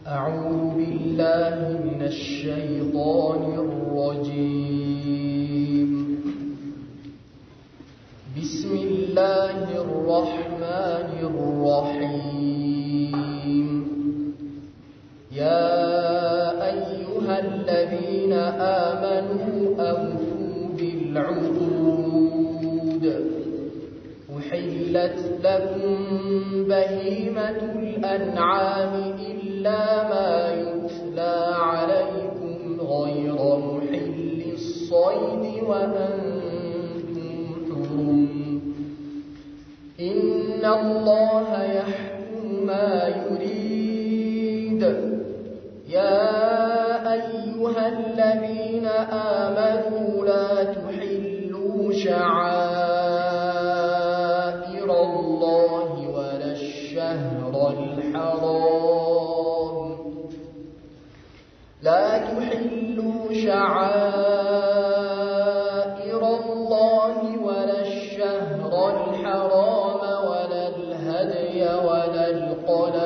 أعوذ بالله من الشيطان الرجيم. بسم الله الرحمن الرحيم. يا أيها الذين آمنوا أوفوا بالعقود. أحلت لكم بهيمة الأنعام إلا ما يتلى عليكم غير محل الصيد وأنتم حرم. إن الله يحكم ما يريد. يا أيها الذين آمنوا لا تحلوا شعائر الله ولا الشهر الحرام. لا تحلوا شعائر الله ولا الشهر الحرام ولا الهدي ولا القلائد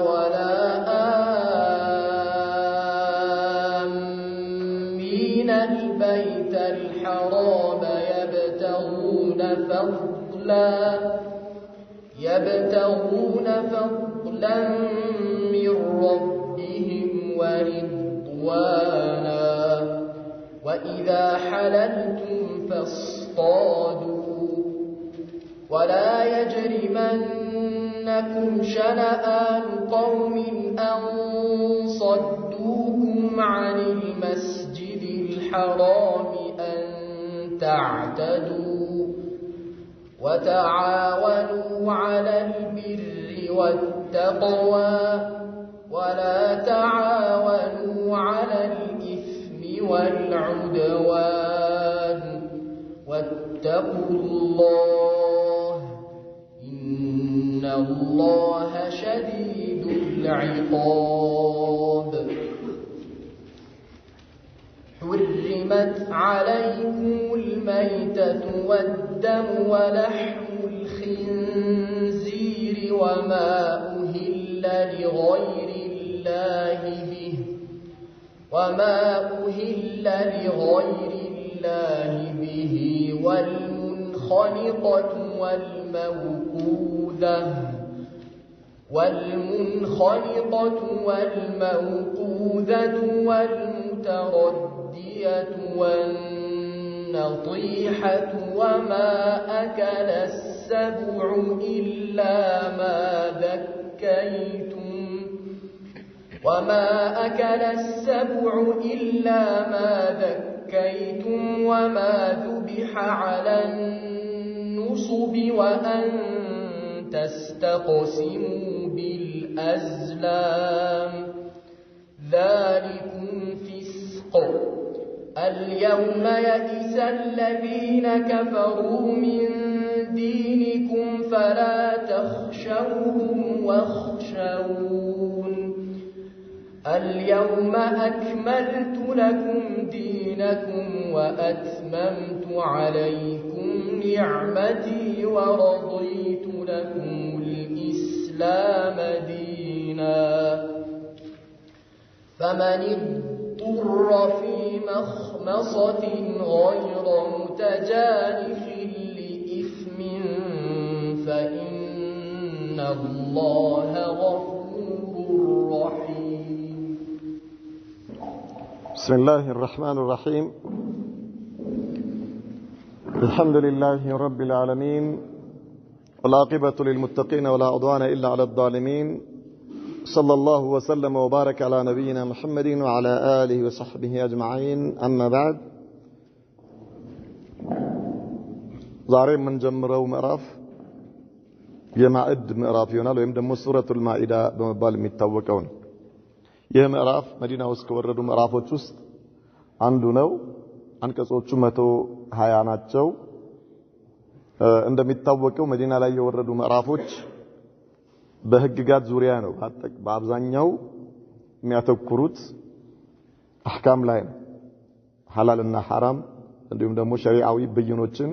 ولا آمين البيت الحرام يبتغون فضلا من ربهم ورضوانا. وإذا حللتم فاصطادوا ولا يجرمنكم شنآن قوم أن صدوكم عن المسجد الحرام أن تعتدوا. وتعاونوا على البر والتقوى ولا تعاونوا على الإثم والعدوان. واتقوا الله إن الله شديد العقاب. حرمت عليكم الميتة والدم ولحم الخنزير وما أهل لغير الله به والمنخنقة والموقوذة والمتردية والنطيحة وما أكل السبع إلا ما ذكيتم وما ذبح على النصب وأن تستقسموا بالأزلام. ذلكم فسق. اليوم يئس الذين كفروا من دينكم فلا تخشوهم واخشون. اليوم أكملت لكم دينكم وأتممت عليكم نعمتي ورضيت لكم الإسلام دينا. فمن اضطر في مخمصة غير متجانف لإثم فإن الله غفور رحيم. بسم الله الرحمن الرحيم. الحمد لله رب العالمين والعاقبة للمتقين ولا عدوان إلا على الظالمين. صلى الله وسلم وبارك على نبينا محمد وعلى آله وصحبه أجمعين. أما بعد ዛሬ የምንጀምረው ምዕራፍ የማዕድ ምዕራፍ ይሆናል ወይም ደግሞ ሱረቱል ማኢዳ በመባል የሚታወቀው ነው። ይህ ምዕራፍ መዲና ውስጥ ከወረዱ ምዕራፎች ውስጥ አንዱ ነው። አንቀጾቹ 120 ናቸው። እንደሚታወቀው መዲና ላይ የወረዱ ምዕራፎች በህግጋት ዙሪያ ነው በአብዛኛው የሚያተኩሩት አህካም ላይ ነው። ሐላልና ሐራም እንዲሁም ደግሞ ሸሪዓዊ ብይኖችን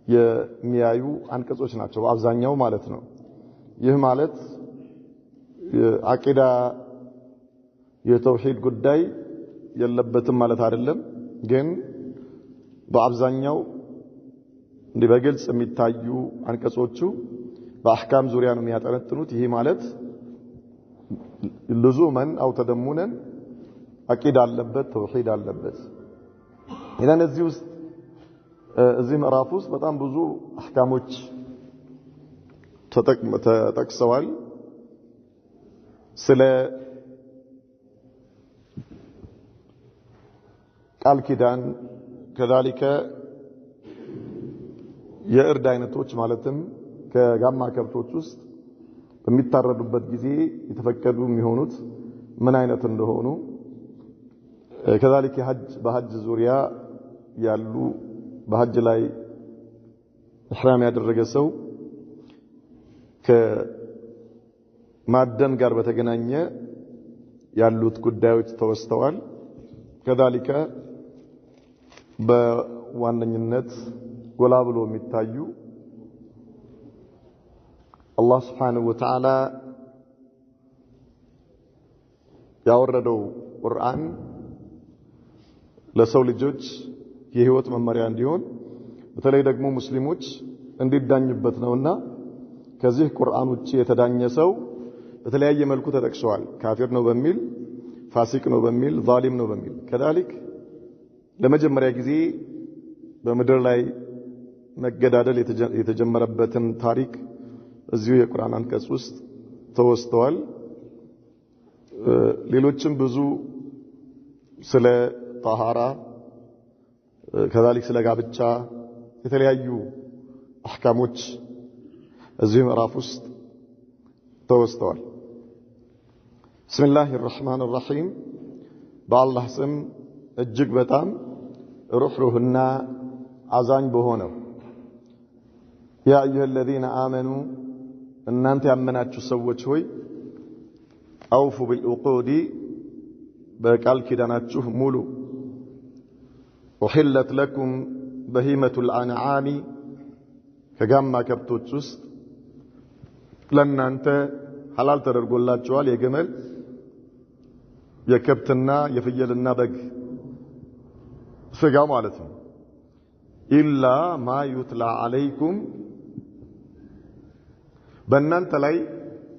የሚያዩ አንቀጾች ናቸው አብዛኛው ማለት ነው። ይህ ማለት አቂዳ የተውሂድ ጉዳይ የለበትም ማለት አይደለም። ግን በአብዛኛው እንዲህ በግልጽ የሚታዩ አንቀጾቹ በአህካም ዙሪያ ነው የሚያጠነጥኑት። ይሄ ማለት ልዙመን አው ተደሙነን አቂዳ አለበት ተውሂድ አለበት። ኢዘን እዚህ ምዕራፍ ውስጥ በጣም ብዙ አህካሞች ተጠቅሰዋል። ስለ ቃል ኪዳን ከዛሊከ የእርድ አይነቶች ማለትም ከጋማ ከብቶች ውስጥ በሚታረዱበት ጊዜ የተፈቀዱ የሚሆኑት ምን አይነት እንደሆኑ ከዛሊከ በሐጅ ዙሪያ ያሉ በሐጅ ላይ ኢህራም ያደረገ ሰው ከማደን ጋር በተገናኘ ያሉት ጉዳዮች ተወስተዋል። ከዛሊከ በዋነኝነት ጎላ ብሎ የሚታዩ አላህ Subhanahu Wa Ta'ala ያወረደው ቁርአን ለሰው ልጆች የህይወት መመሪያ እንዲሆን በተለይ ደግሞ ሙስሊሞች እንዲዳኙበት ነውና ከዚህ ቁርአን ውጪ የተዳኘ ሰው በተለያየ መልኩ ተጠቅሷል። ካፊር ነው በሚል፣ ፋሲቅ ነው በሚል፣ ዛሊም ነው በሚል። ከዛሊክ ለመጀመሪያ ጊዜ በምድር ላይ መገዳደል የተጀመረበትን ታሪክ እዚሁ የቁርአን አንቀጽ ውስጥ ተወስተዋል። ሌሎችም ብዙ ስለ ጣሃራ ከዛሊክ ስለ ጋብቻ የተለያዩ አህካሞች እዚህ ምዕራፍ ውስጥ ተወስተዋል። ቢስሚላሂ الرحمن الرحيم በአላህ ስም እጅግ በጣም ሩህሩህና አዛኝ በሆነው ያ አዩሀ الذين آمنوا እናንተ ያመናችሁ ሰዎች ሆይ አውፉ بالعقود በቃል ኪዳናችሁ ሙሉ وحلت لكم بهيمة الأنعام ከጋማ ከብቶች ውስጥ ለእናንተ ሐላል ተደርጎላችኋል የግመል የከብትና የፍየልና በግ ስጋ ማለት ነው። ኢላ ማ ዩትላ አለይኩም በእናንተ ላይ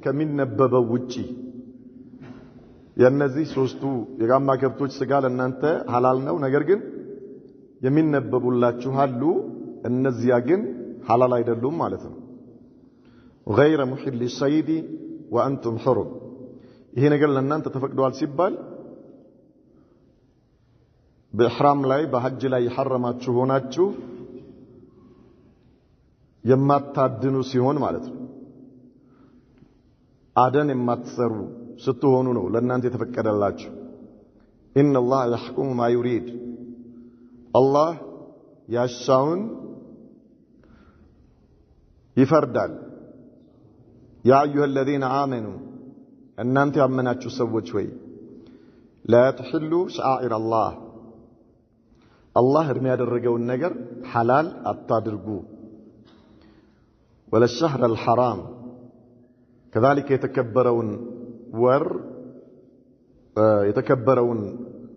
ከሚነበበው ውጪ የነዚህ ሶስቱ የጋማ ከብቶች ስጋ ለእናንተ ሐላል ነው። ነገር ግን የሚነበቡላችሁ አሉ፣ እነዚያ ግን ሐላል አይደሉም ማለት ነው። غير محل الصيد وانتم حرم ይሄ ነገር ለእናንተ ተፈቅዷል ሲባል በኢህራም ላይ በሐጅ ላይ ይሐረማችሁ ሆናችሁ የማታድኑ ሲሆን ማለት ነው። አደን የማትሰሩ ስትሆኑ ነው ለእናንተ የተፈቀደላችሁ። إن الله يحكم ما يريد الله ያሻውን ይፈርዳል። ያ አዩሀ الذين آمنوا እናንተ ያመናችሁ ሰዎች ሆይ لا تحلوا شعائر الله አላህ እርም ያደረገውን ነገር ሐላል አታድርጉ። ولا الشهر الحرام كذلك የተከበረውን ወር የተከበረውን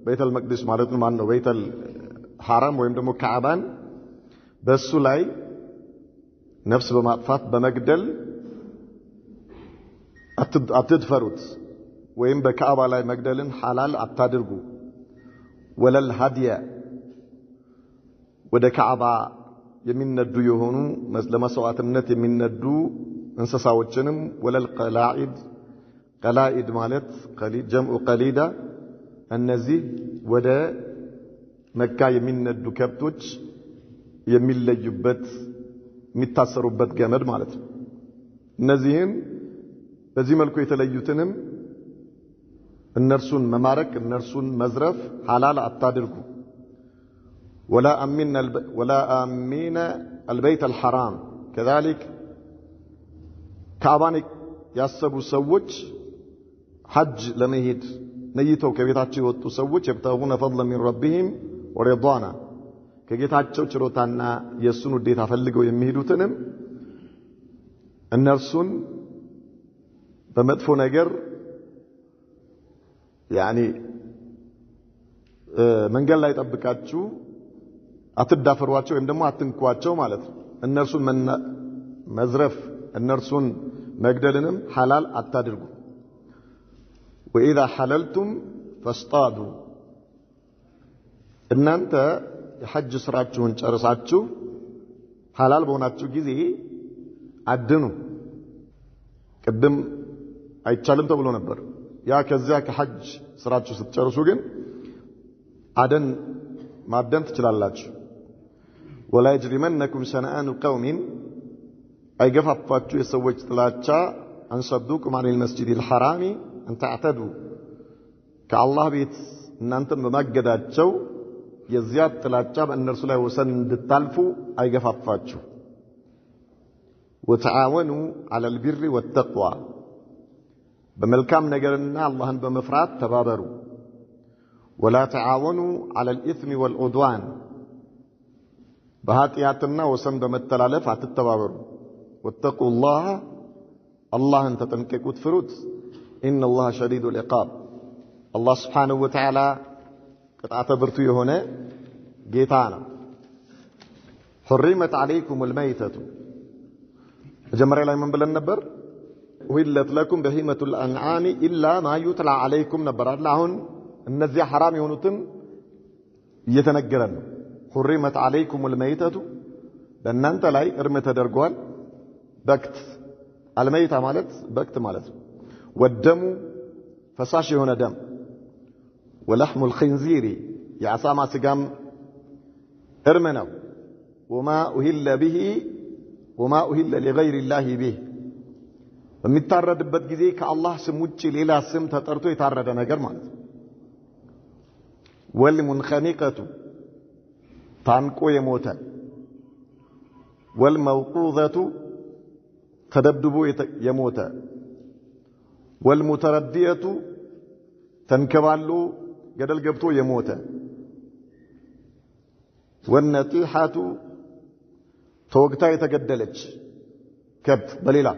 ቤተል መቅደስ ማለት ነው። ማን ነው ቤተል ሐራም ወይም ደግሞ ካዕባን በሱ ላይ ነፍስ በማጥፋት በመግደል አትድፈሩት ወይም በካዕባ ላይ መግደልን ሐላል አታድርጉ። ወለል ሀዲያ ወደ ካዕባ የሚነዱ የሆኑ ለመስዋዕትነት የሚነዱ እንስሳዎችንም ወለል ቀላኢድ ማለት ጀምዑ ቀሊዳ እነዚህ ወደ መካ የሚነዱ ከብቶች የሚለዩበት የሚታሰሩበት ገመድ ማለት ነው። እነዚህን በዚህ መልኩ የተለዩትንም እነርሱን መማረክ እነርሱን መዝረፍ ሐላል አታድርጉ። ولا آمين البيت الحرام كذلك ካዕባን ያሰቡ ሰዎች ሐጅ ለመሄድ ነይተው ከቤታቸው የወጡ ሰዎች يبتغون فضلا من ربهم ورضوانا ከጌታቸው ችሮታና የሱን ውዴታ ፈልገው የሚሄዱትንም እነርሱን በመጥፎ ነገር መንገድ ላይ ጠብቃችሁ አትዳፈሯቸው ወይም ደግሞ አትንኳቸው ማለት ነው። እነርሱን መዝረፍ እነርሱን መግደልንም ሐላል አታድርጉ። ወኢዛ ሐለልቱም ፈስጣዱ እናንተ የሐጅ ስራችሁን ጨርሳችሁ ሐላል በሆናችሁ ጊዜ አድኑ። ቅድም አይቻልም ተብሎ ነበር። ያ ከዚያ ከሐጅ ስራችሁ ስትጨርሱ ግን አደን ማደን ትችላላችሁ። ወላ ይጅሪመነኩም ሸነአኑ ቀውሚን አይገፋፋችሁ የሰዎች ጥላቻ አንሰዱኩም አኒል መስጂዲል ሐራሚ አን ተዕተዱ ከአላህ ቤት እናንተን በማገዳቸው የዚያ ጥላቻ በእነርሱ ላይ ወሰን እንድታልፉ አይገፋፋችሁ። ወተዓወኑ ዐለል ቢሪ ወተቅዋ በመልካም ነገርና አላህን በመፍራት ተባበሩ። ወላ ተዓወኑ ዐለል ኢስሚ ወልዑድዋን በኃጢአትና ወሰን በመተላለፍ አትተባበሩ። ወተቁላህ አላህን ተጠንቀቁት፣ ፍሩት። ኢነላህ ሸዲዱል ዒቃብ አላህ ሱብሓነሁ ወተዓላ ቅጣተ ብርቱ የሆነ ጌታ ነው። ሑሪመት ዐለይኩሙል መይተቱ መጀመሪያ ላይ ምን ብለን ነበር? ኡሂለት ለኩም በሂመቱል አንዓሚ ኢላ ማ ዩትላ ዐለይኩም ነበር አይደል? አሁን እነዚያ ሐራም የሆኑትን እየተነገረን ነው። ሑሪመት ዐለይኩሙል መይተቱ በእናንተ ላይ እርም ተደርጓል። በክት አልመይታ ማለት በክት ማለት ነው። ወደሙ ፈሳሽ የሆነ ደም ወለሕሙል ኺንዚሪ የአሳማ ስጋም እርም ነው። ወማ ኡሂለ ቢሂ ወማ ኡሂለ ሊገይሪላሂ ቢህ በሚታረድበት ጊዜ ከአላህ ስም ውጭ ሌላ ስም ተጠርቶ የታረደ ነገር ማለት ነው። ወልሙንኸኒቀቱ ታንቆ የሞተ ወልመውቁዘቱ ተደብድቦ የሞተ ወልሙተረዲየቱ ተንከባሎ ገደል ገብቶ የሞተ ወነጢሐቱ ተወግታ የተገደለች ከብት በሌላ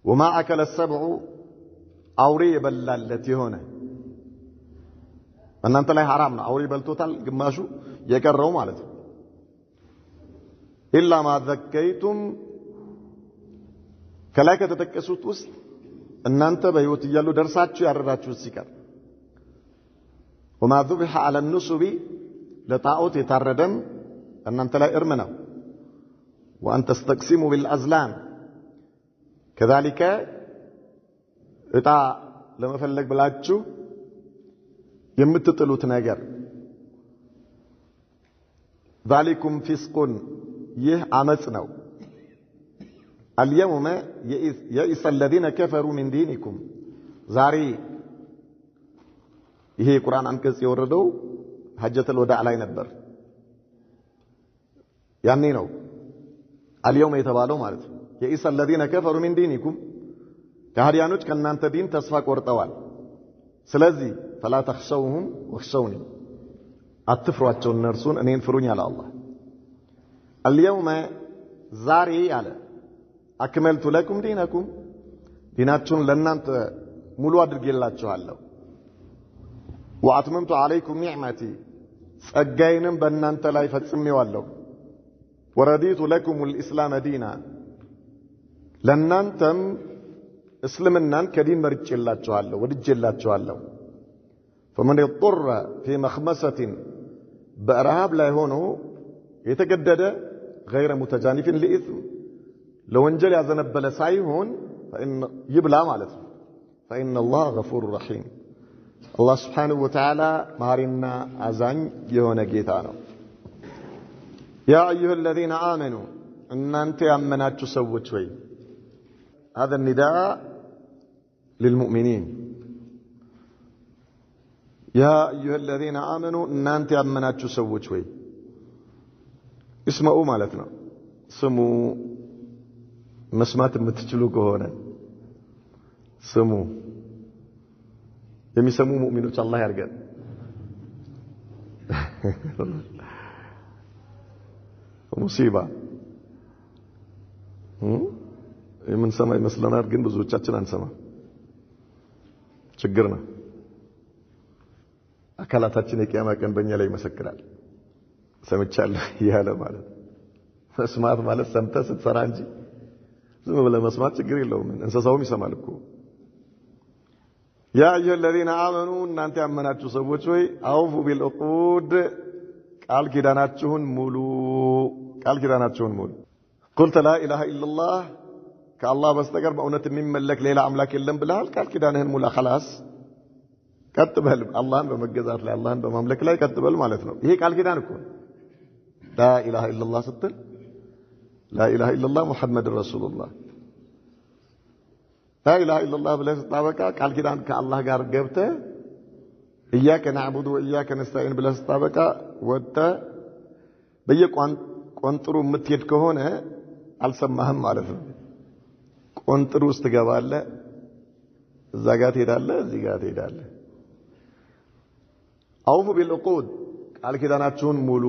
ወማ አከለ ሰብዑ አውሬ የበላለት የሆነ እናንተ ላይ ሐራም ነው። አውሬ በልቶታል ግማሹ የቀረው ማለት ነው። ኢላ ማ ዘከይቱም ከላይ ከተጠቀሱት ውስጥ እናንተ በሕይወት እያሉ ደርሳችሁ ያረዳችሁት ሲቀር ወማ ዙብሐ ዐለ ኑሱቢ ለጣዖት የታረደም እናንተ ላይ እርም ነው። ወአን ተስተቅሲሙ ቢልአዝላም ከዛሊከ እጣ ለመፈለግ ብላችሁ የምትጥሉት ነገር ዛሊኩም ፊስቁን ይህ አመጽ ነው። አልየውመ የኢሰ አለዚነ ከፈሩ ሚን ዲኒኩም ዛሬ ይሄ የቁርአን አንቀጽ የወረደው ሐጀተል ወዳዕ ላይ ነበር። ያኔ ነው አልየውመ የተባለው ማለት ነው። የኢሰ አለዚነ ከፈሩ ሚን ዲኒኩም ከሃዲያኖች ከእናንተ ዲን ተስፋ ቆርጠዋል። ስለዚህ ፈላ ተኽሸውሁም ወኽሸውኒ አትፍሯቸው እነርሱን እኔን ፍሩኝ አለ አላህ። አልየውመ ዛሬ አለ አክመልቱ ለኩም ዲነኩም ዲናችሁን ለእናንተ ሙሉ አድርጌላችኋለሁ። ወአትመምቱ ዐለይኩም ኒዕመቲ ጸጋዬንም በእናንተ ላይ ፈጽሜዋለሁ። ወረዲቱ ለኩሙል ኢስላመ ዲና ለእናንተም እስልምናን ከዲን መርጬላችኋለሁ ወድጄላችኋለሁ። ፈመን ይضطر في مخمسة በረሃብ ላይ ሆኖ የተገደደ غير متجانف لإثم ለወንጀል ያዘነበለ ሳይሆን ይብላ ማለት ነው። فإن الله غفور رحيم አላህ ስብሓንሁ ወተዓላ መሐሪና አዛኝ የሆነ ጌታ ነው። ያ አዩሃ አለዚነ አመኑ እናንተ ያመናችሁ ሰዎች ወይ هذا النداء للمؤمنين يا أيها الذين آمنوا እናንተ ያመናችሁ ሰዎች ወይ اسمعوا ማለትነው። ስሙ መስማት የምትችሉ ከሆነ ስሙ። የሚሰሙ ሙእሚኖች አላህ ያርገን። ሙሲባ የምንሰማ ይመስለናል ግን ብዙዎቻችን አንሰማ ችግር ነው አካላታችን የቂያማ ቀን በእኛ ላይ ይመሰክራል ሰምቻለሁ ያለ ማለት መስማት ማለት ሰምተህ ስትሰራ እንጂ ዝም ብለህ መስማት ችግር የለውም እንስሳውም ይሰማል እኮ ያ አዩሀ الذين آمنوا እናንተ ያመናችሁ ሰዎች ሆይ አውፉ ቢልዑቁድ ቃል ኪዳናችሁን ሙሉ قلت لا اله الا الله ከአላህ በስተቀር በእውነት የሚመለክ ሌላ አምላክ የለም ብለሃል ቃል ኪዳንህን ሙላ خلاص ቀጥበል አላህን በመገዛት ላይ አላህን በማምለክ ላይ ቀጥበል ማለት ነው ይሄ ቃል ኪዳን እኮ لا اله الا الله ስትል لا اله الا الله محمد رسول الله لا اله الا الله ብለህ ስታበቃ ቃል ኪዳን ከአላህ ጋር ገብተህ ኢያከ ነዕቡዱ ወኢያከ ነስተዒን ብለህ ስታበቃ ወጥተህ በየቆንጥሩ የምትሄድ ከሆነ አልሰማህም ማለት ነው ቆንጥሩ ውስጥ ትገባለህ እዛ ጋር ትሄዳለህ እዚህ ጋር ትሄዳለህ አውፉ ቢልዑቁድ ቃል ኪዳናችሁን ሙሉ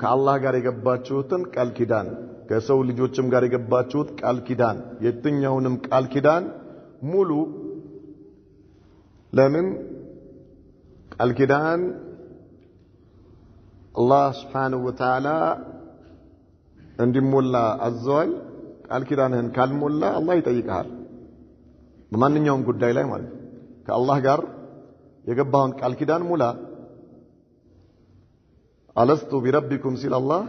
ከአላህ ጋር የገባችሁትን ቃል ኪዳን ከሰው ልጆችም ጋር የገባችሁት ቃል ኪዳን የትኛውንም ቃል ኪዳን ሙሉ ለምን ቃል ኪዳን አላህ Subhanahu Wa Ta'ala እንዲሞላ አዘዋል ቃል ኪዳንህን ካልሞላ አላህ ይጠይቅሃል በማንኛውም ጉዳይ ላይ ማለት ከአላህ ጋር የገባውን ቃል ኪዳን ሙላ አለስቱ ቢረቢኩም ሲል አላህ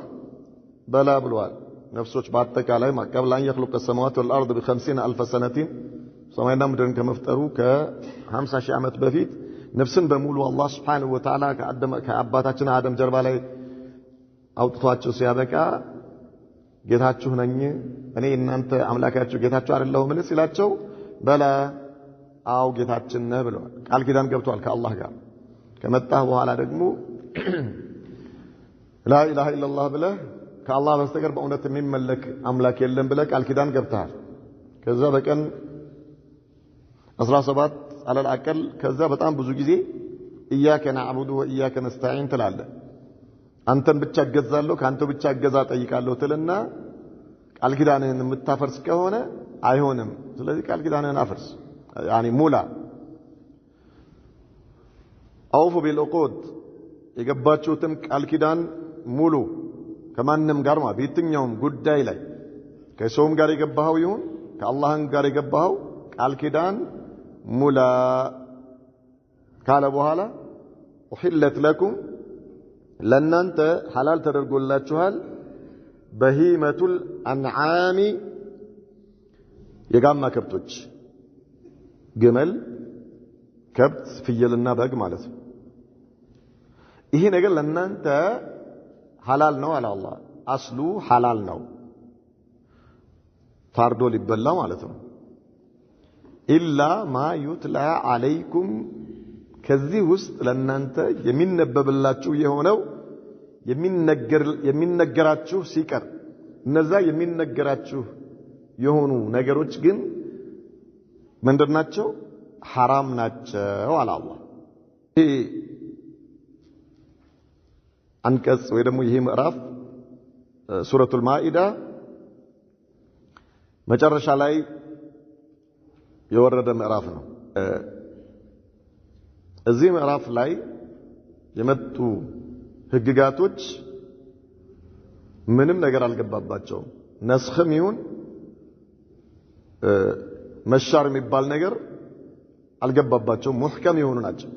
በላ ብሏል ነፍሶች በአጠቃላይ ቀብለ አን የኽሉቀ السماوات والارض ب50,000 سنة ሰማይና ምድርን ከመፍጠሩ ከ50 ሺህ ዓመት በፊት ነፍስን በሙሉ አላህ Subhanahu Wa Ta'ala ከአባታችን አደም ጀርባ ላይ አውጥቷቸው ሲያበቃ ጌታችሁ ነኝ እኔ እናንተ አምላካችሁ ጌታችሁ አይደለሁም ሲላቸው በላ አው ጌታችን ነህ ብለዋል ቃል ኪዳን ገብቷል ከአላህ ጋር ከመጣህ በኋላ ደግሞ ላ ኢላሃ ኢላላህ ብለህ ከአላህ በስተቀር በእውነት የሚመለክ አምላክ የለም ብለህ ቃል ኪዳን ገብተሃል ከዛ በቀን 17 على الأقل كذا በጣም ብዙ ጊዜ ኢያከ ነዕቡዱ ወኢያከ ነስተዒን ትላለህ አንተን ብቻ እገዛለሁ ካንተ ብቻ እገዛ ጠይቃለሁ ትልና ቃል ኪዳንህን የምታፈርስ ከሆነ አይሆንም ስለዚህ ቃል ኪዳንህን አፍርስ يعني ሙላ አውፉ ቢልዑቁድ የገባችሁትን ቃል ኪዳን ሙሉ ከማንም ጋር ማለት በየትኛውም ጉዳይ ላይ ከሰውም ጋር የገባኸው ይሁን ከአላህም ጋር የገባኸው ቃል ኪዳን ሙላ ካለ በኋላ وحلت لكم ለእናንተ ሐላል ተደርጎላችኋል በሂመቱል አንዓሚ የጋማ ከብቶች ግመል ከብት ፍየልና በግ ማለት ነው ይሄ ነገር ለእናንተ ሐላል ነው አለ አላህ አስሉ ሐላል ነው ታርዶ ሊበላ ማለት ነው ኢላ ማ ዩትላ አለይኩም ከዚህ ውስጥ ለእናንተ የሚነበብላችሁ የሆነው የሚነገራችሁ ሲቀር እነዛ የሚነገራችሁ የሆኑ ነገሮች ግን ምንድናቸው ሐራም ናቸው አለ አላህ ይሄ አንቀጽ ወይ ደግሞ ይሄ ምዕራፍ ሱረቱል ማኢዳ መጨረሻ ላይ የወረደ ምዕራፍ ነው እዚህ ምዕራፍ ላይ የመጡ ህግጋቶች ምንም ነገር አልገባባቸው ነስኽም ይሁን መሻር የሚባል ነገር አልገባባቸው ሙህከም የሆኑ ናቸው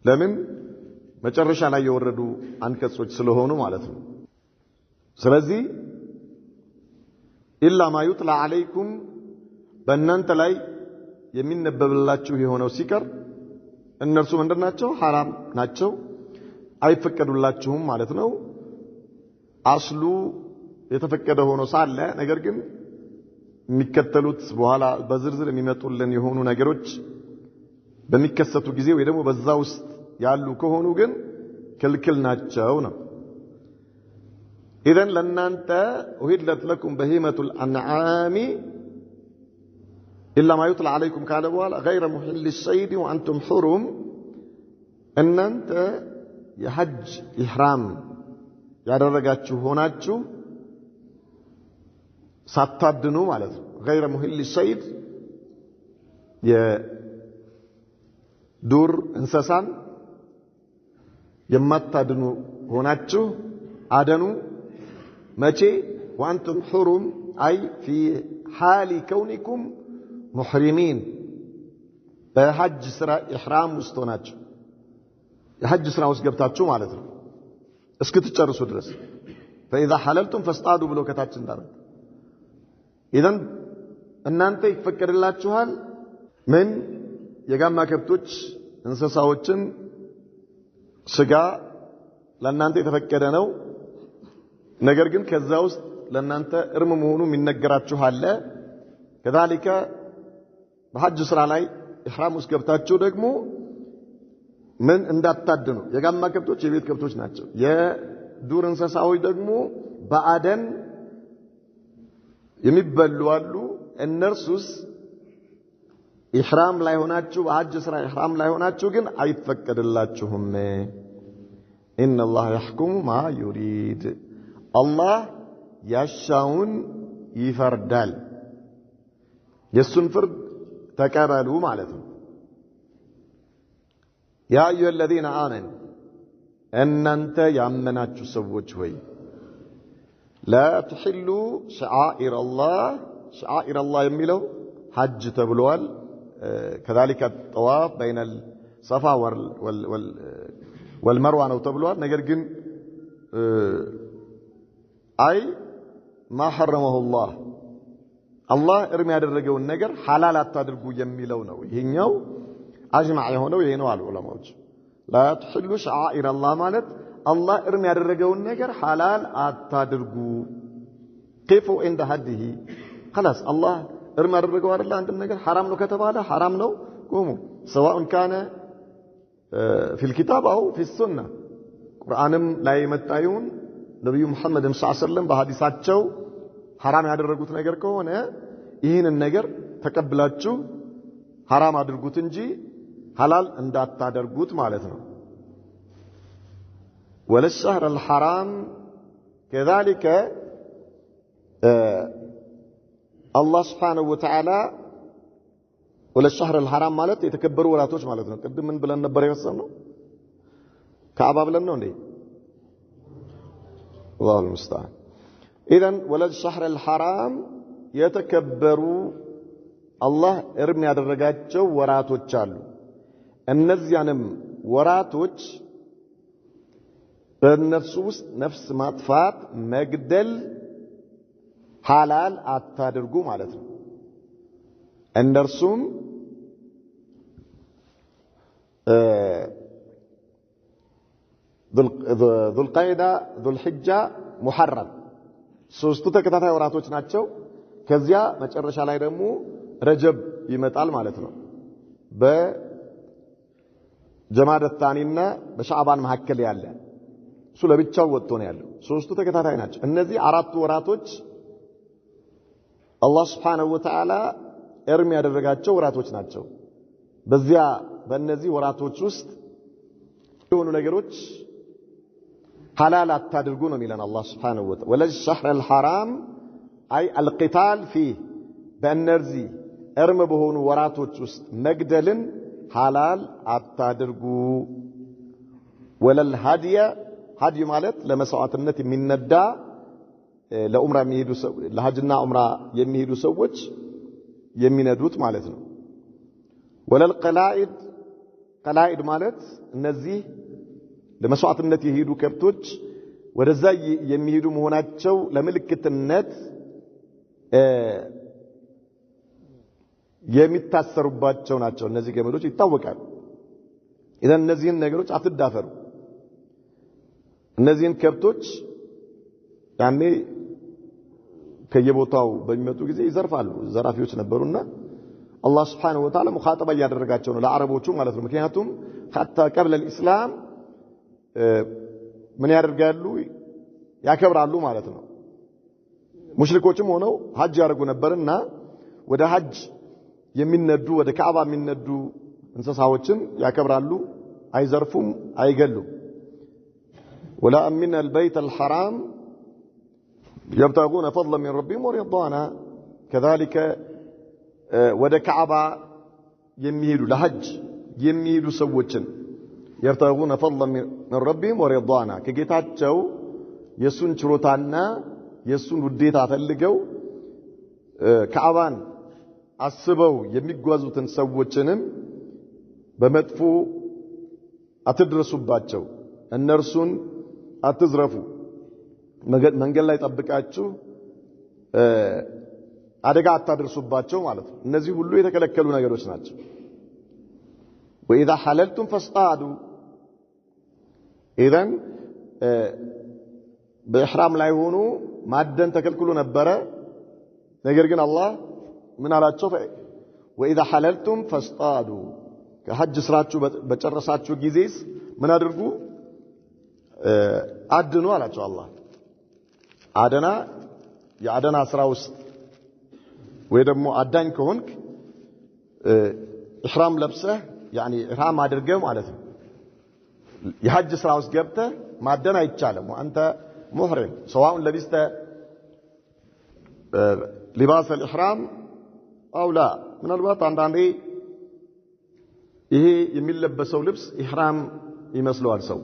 ለምን መጨረሻ ላይ የወረዱ አንቀጾች ስለሆኑ ማለት ነው ስለዚህ ኢላ ማ ዩጥላ አለይኩም በእናንተ ላይ የሚነበብላችሁ የሆነው ሲቀር እነርሱ ምንድናቸው ሐራም ናቸው አይፈቀዱላችሁም ማለት ነው አስሉ የተፈቀደ ሆኖ ሳለ ነገር ግን የሚከተሉት በኋላ በዝርዝር የሚመጡልን የሆኑ ነገሮች በሚከሰቱ ጊዜ ወይ ደግሞ በዛ ውስጥ ያሉ ከሆኑ ግን ክልክል ናቸው ነው ኢዘን ለእናንተ ኡሂለት ለኩም በሂመቱል አንዓሚ ኢላ ማ ዩጥላ አለይኩም ካለ በኋላ ገይረ ሙሒል ሰይድ ወአንቱም ሑሩም እናንተ የሐጅ ኢህራም ያደረጋችሁ ሆናችሁ ሳታድኑ ማለት ነው غير مهل الصيد የዱር እንስሳን የማታድኑ ሆናችሁ አደኑ መቼ وانتم حرم اي في حال كونكم محرمين በሐጅ ስራ ኢህራም ውስጥ ሆናችሁ የሐጅ ስራ ውስጥ ገብታችሁ ማለት ነው እስክትጨርሱ ድረስ فاذا حللتم فاصطادوا ብሎ ከታች እንዳለ ኢዘን እናንተ ይፈቀድላችኋል ምን የጋማ ከብቶች እንስሳዎችን ስጋ ለእናንተ የተፈቀደ ነው ነገር ግን ከዛ ውስጥ ለእናንተ እርም መሆኑ የሚነገራችሁ አለ كذلك በሐጅ ስራ ላይ ኢህራም ውስጥ ገብታችሁ ደግሞ ምን እንዳታድኑ የጋማ ከብቶች የቤት ከብቶች ናቸው የዱር እንስሳዎች ደግሞ በአደን የሚበሉ አሉ እነርሱስ ኢህራም ላይ ሆናችሁ በሐጅ ስራ ኢህራም ላይ ሆናችሁ ግን አይፈቀድላችሁም ان الله يحكم ما يريد الله ያሻውን ይፈርዳል የሱን ፍርድ ተቀበሉ ማለት ነው يا ايها الذين امنوا እናንተ ያመናችሁ ሰዎች ሆይ لا تحلوا شعائر الله የሚለው ሐጅ ተብሏል كذلك الطواف بين الصفا والمروه ነው ተብሏል ነገር ግን አይ ما حرمه الله እርም ያደረገውን ነገር ሐላል አታድርጉ የሚለው ነው ይሄኛው አጅማዕ የሆነው ይሄ ነው አሉ ዑለማዎች لا تحلوا شعائر الله ማለት الله እርም ያደረገውን ነገር ሐላል አታድርጉ كيفو عند حده خلاص الله እርም ያደረገው አይደል አንድ ነገር حرام ነው ከተባለ حرام ነው ቆሙ سواء كان في الكتاب او في السنه ቁርአንም ላይ መጣዩን ነብዩ መሐመድ ሰለላሁ ዐለይሂ ወሰለም በሐዲሳቸው حرام ያደረጉት ነገር ከሆነ ይህንን ነገር ተቀብላችሁ حرام አድርጉት እንጂ حلال እንዳታደርጉት ማለት ነው وللشهر الحرام كذلك الله سبحانه وتعالى وللشهر الحرام ማለት የተከበሩ ወራቶች ማለት ነው ቅድም ምን ብለን ነበር የወሰነው ካዕባ ብለን ነው እንዴ الله المستعان اذا وللشهر الحرام የተከበሩ الله እርም ያደረጋቸው ወራቶች አሉ እነዚያንም ወራቶች በነፍስ ውስጥ ነፍስ ማጥፋት መግደል ሐላል አታድርጉ ማለት ነው እነርሱም ذو القعدة ذو الحجة محرم ሶስቱ ተከታታይ ወራቶች ናቸው ከዚያ መጨረሻ ላይ ደግሞ ረጀብ ይመጣል ማለት ነው በጀማድ الثانيና በሻዕባን መካከል ያለ እሱ ለብቻው ወጥቶ ነው ያለው ሶስቱ ተከታታይ ናቸው እነዚህ አራቱ ወራቶች አላህ Subhanahu Wa Ta'ala እርም ያደረጋቸው ወራቶች ናቸው በዚያ በእነዚህ ወራቶች ውስጥ የሆኑ ነገሮች حلال አታድርጉ ነው የሚለን አላህ Subhanahu Wa Ta'ala ወለልشهر الحرام أي القتال فيه በእነዚህ እርም በሆኑ ወራቶች ውስጥ መግደልን حلال አታድርጉ ወለልሃዲያ ሀዲ ማለት ለመስዋዕትነት የሚነዳ ለኡምራ የሚሄዱ ለሐጅና ኡምራ የሚሄዱ ሰዎች የሚነዱት ማለት ነው ወለልቀላኢድ ቀላኢድ ማለት እነዚህ ለመስዋዕትነት የሄዱ ከብቶች ወደዛ የሚሄዱ መሆናቸው ለምልክትነት የሚታሰሩባቸው ናቸው እነዚህ ገመዶች ይታወቃሉ ኢዘን እነዚህን ነገሮች አትዳፈሩ እነዚህን ከብቶች ያኔ ከየቦታው በሚመጡ ጊዜ ይዘርፋሉ ዘራፊዎች ነበሩና አላህ Subhanahu Wa Ta'ala ሙኻጠባ ያደረጋቸው ነው ለአረቦቹ ማለት ነው ምክንያቱም حتى قبل الاسلام ምን ያደርጋሉ ያከብራሉ ማለት ነው ሙሽሪኮችም ሆነው ሐጅ ያደርጉ ነበርና ወደ ሐጅ የሚነዱ ወደ ካዕባ የሚነዱ እንስሳዎችን ያከብራሉ አይዘርፉም አይገሉም ولا من البيت الحرام يبتغون فضلا من ربهم ورضوانا كذلك ወደ ካዕባ የሚሄዱ ለሐጅ የሚሄዱ ሰዎችን يبتغون فضلا من ربهم ورضوانا ከጌታቸው የሱን ችሮታና የሱን ውዴታ ፈልገው ካዕባን አስበው የሚጓዙትን ሰዎችንም በመጥፎ አትድረሱባቸው እነርሱን አትዝረፉ መንገድ ላይ ጠብቃችሁ አደጋ አታድርሱባቸው ማለት ነው እነዚህ ሁሉ የተከለከሉ ነገሮች ናቸው وإذا حللتم فاصطادوا إذن በኢህራም ላይ ሆኖ ማደን ተከልክሎ ነበር ነገር ግን አላህ ምን አላቸው وإذا حللتم فاصطادوا ከሐጅ ስራችሁ በጨረሳችሁ ጊዜስ ምን አድርጉ አድኑ አላቸው አላህ አደና የአደና ስራ ውስጥ ወይ ደግሞ አዳኝ ከሆንክ ኢህራም ለብሰህ يعني ኢህራም አድርገህ ማለት ነው የሐጅ ስራ ውስጥ ገብተህ ማደን አይቻልም وانت محرم سواء لبست لباس الاحرام او لا ምናልባት አንዳንዴ ይሄ የሚለበሰው ልብስ ኢህራም ይመስለዋል ሰው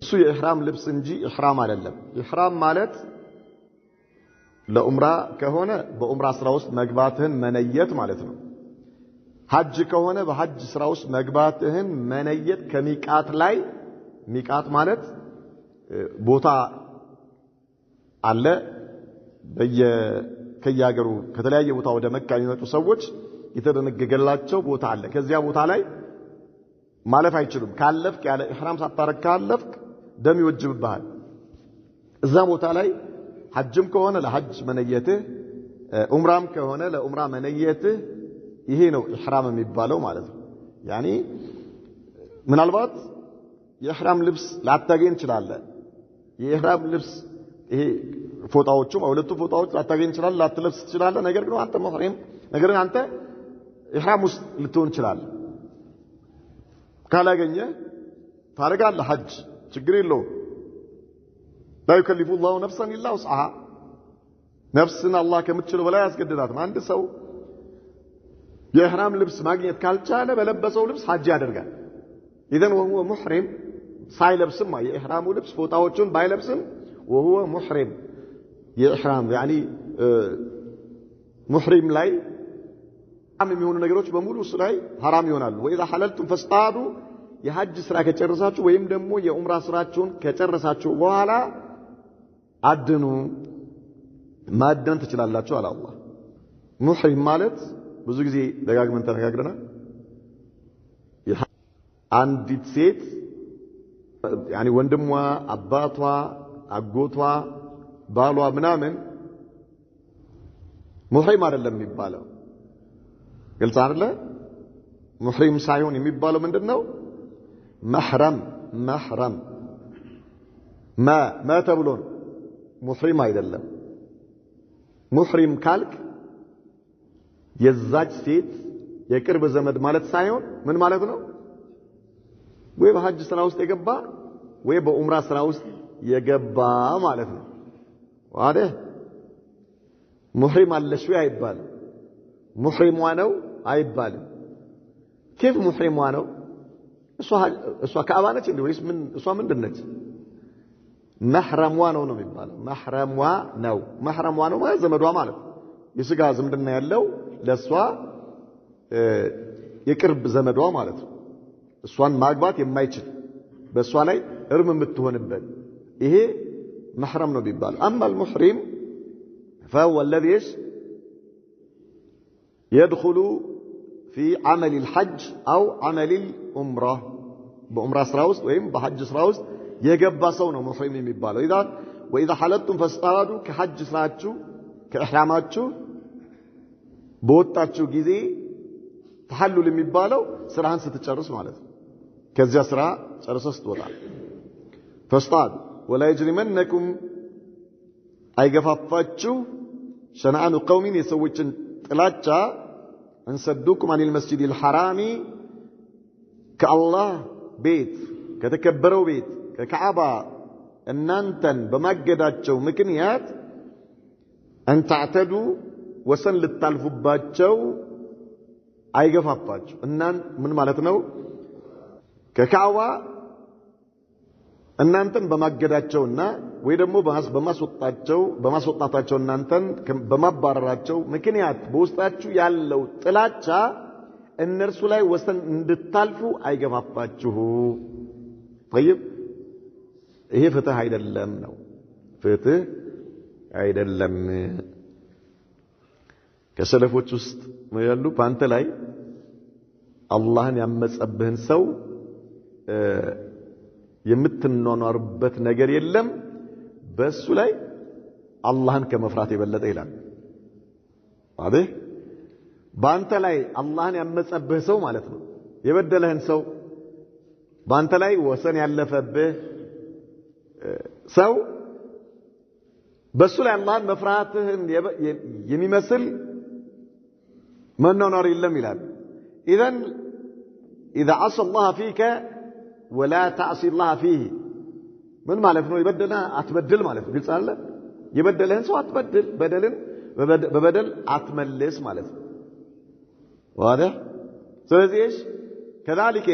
እሱ የኢህራም ልብስ እንጂ ኢህራም አይደለም ኢህራም ማለት ለኡምራ ከሆነ በኡምራ ስራ ውስጥ መግባትህን መነየት ማለት ነው ሐጅ ከሆነ በሐጅ ስራ ውስጥ መግባትህን መነየት ከሚቃት ላይ ሚቃት ማለት ቦታ አለ ከያገሩ ከተለያየ ቦታ ወደ መካ የሚመጡ ሰዎች የተደነገገላቸው ቦታ አለ ከዚያ ቦታ ላይ ማለፍ አይችሉም ካለፍክ ያለ ኢህራም ሳታረክ ካለፍክ ደም ይወጅብሃል እዛ ቦታ ላይ ሐጅም ከሆነ ለሐጅ መነየትህ ኡምራም ከሆነ ለኡምራ መነየትህ ይሄ ነው ኢህራም የሚባለው ማለት ነው ያኒ ምናልባት የኢህራም ልብስ ላታገኝ ይችላል የኢህራም ልብስ ይሄ ፎጣዎቹ ሁለቱ ፎጣዎች ላታገኝ ይችላል ላትለብስ ይችላል ነገር ግን አንተ ሙህሪም ነገር ግን አንተ ኢህራም ውስጥ ልትሆን ይችላል ካላገኘ ታረጋለህ ሐጅ ችግር የለውም لا يكلف الله نفسا الا وسعها نفسنا الله ከምትችለው በላይ ያስገድዳታል አንድ ሰው የኢህራም ልብስ ማግኘት ካልቻለ በለበሰው ልብስ ሐጅ ያደርጋል اذا وهو محرم ሳይለብስም የኢህራሙ ልብስ ፎጣዎቹን ባይለብስም وهو محرم የኢህራም يعني محرم ላይ አም የሚሆኑ ነገሮች በሙሉ እሱ ላይ حرام ይሆናሉ واذا حللتم فاصطادوا የሐጅ ስራ ከጨረሳችሁ ወይም ደግሞ የኡምራ ስራችሁን ከጨረሳችሁ በኋላ አድኑ ማደን ትችላላችሁ አለ አላህ ሙህሪም ማለት ብዙ ጊዜ ደጋግመን ተነጋግረናል አንዲት ሴት يعني ወንድሟ አባቷ አጎቷ ባሏ ምናምን ሙህሪም አይደለም የሚባለው ግልጽ አይደለ ሙህሪም ሳይሆን የሚባለው ምንድነው محرم ما ተብሎን ሙህሪም አይደለም ሙህሪም ካልክ የዛች ሴት የቅርብ ዘመድ ማለት ሳይሆን ምን ማለት ነው ወይ በሐጅ ስራ ውስጥ የገባ ወይ በኡምራ ስራ ውስጥ የገባ ማለት ነው ዋደ ሙህሪም አለሽ ወይ አይባል ሙህሪም ነው አይባልም كيف ሙህሪም ነው እሷ ካዕባ ነች እንዴ ወይስ ምን እሷ ምንድነች መህረምዋ ነው የሚባለው መህረምዋ ነው ማለት ዘመዷ ማለት የስጋ ዝምድና ያለው ለሷ የቅርብ ዘመዷ ማለት ነው እሷን ማግባት የማይችል በሷ ላይ እርም የምትሆንበት ይሄ መህረም ነው የሚባለው اما المحرم فهو الذي يدخل في عمل الحج او عمل العمره بعمره ስራ ውስጥ ወይም በሐጅ ስራ ውስጥ የገባ ሰው ነው ሙህሪም የሚባለው واذا حللتم فاصطادوا ከሐጅ ስራችሁ ከኢህራማችሁ በወጣችሁ ጊዜ ተሐሉል የሚባለው ስራህን ስትጨርስ ማለት ነው ከዚያ ስራ ጨርሰህ ስትወጣ فاصطادوا ولا يجرمنكم አይገፋፋችሁ شنآن قوم የሰዎችን ጥላቻ انسدوكم عن المسجد الحرام كالله بيت كتكبروا بيت ككعبة እናንተን በማገዳቸው ምክንያት أن تعتدوا وسن للتالفባቸው አይገፋባችሁ እናን ምን ማለት ነው ከካዕባ እናንተን በማገዳቸውና ወይ ደግሞ በማስወጣታቸው እናንተን በማባረራቸው ምክንያት በውስጣችሁ ያለው ጥላቻ እነርሱ ላይ ወሰን እንድታልፉ አይገፋባችሁ طيب ይሄ ፍትህ አይደለም ነው ፍትህ አይደለም ከሰለፎች ውስጥ ያሉ ባንተ ላይ አላህን ያመጸብህን ሰው የምትኖርበት ነገር የለም በሱ ላይ አላህን ከመፍራት የበለጠ ይላል አይደል ባንተ ላይ አላህን ያመጸብህ ሰው ማለት ነው የበደለህን ሰው ባንተ ላይ ወሰን ያለፈብህ ሰው በሱ ላይ አላህን መፍራትህን የሚመስል መኖር የለም ይላል إذا عصى الله فيك ولا تعصي الله فيه من ማለት ነው ይበደልና አትበድል ማለት ነው ግልጽ አይደል የበደለህን ሰው አትበድል በደልን በበደል አትመልስ ማለት ነው واضح ስለዚህ كذلك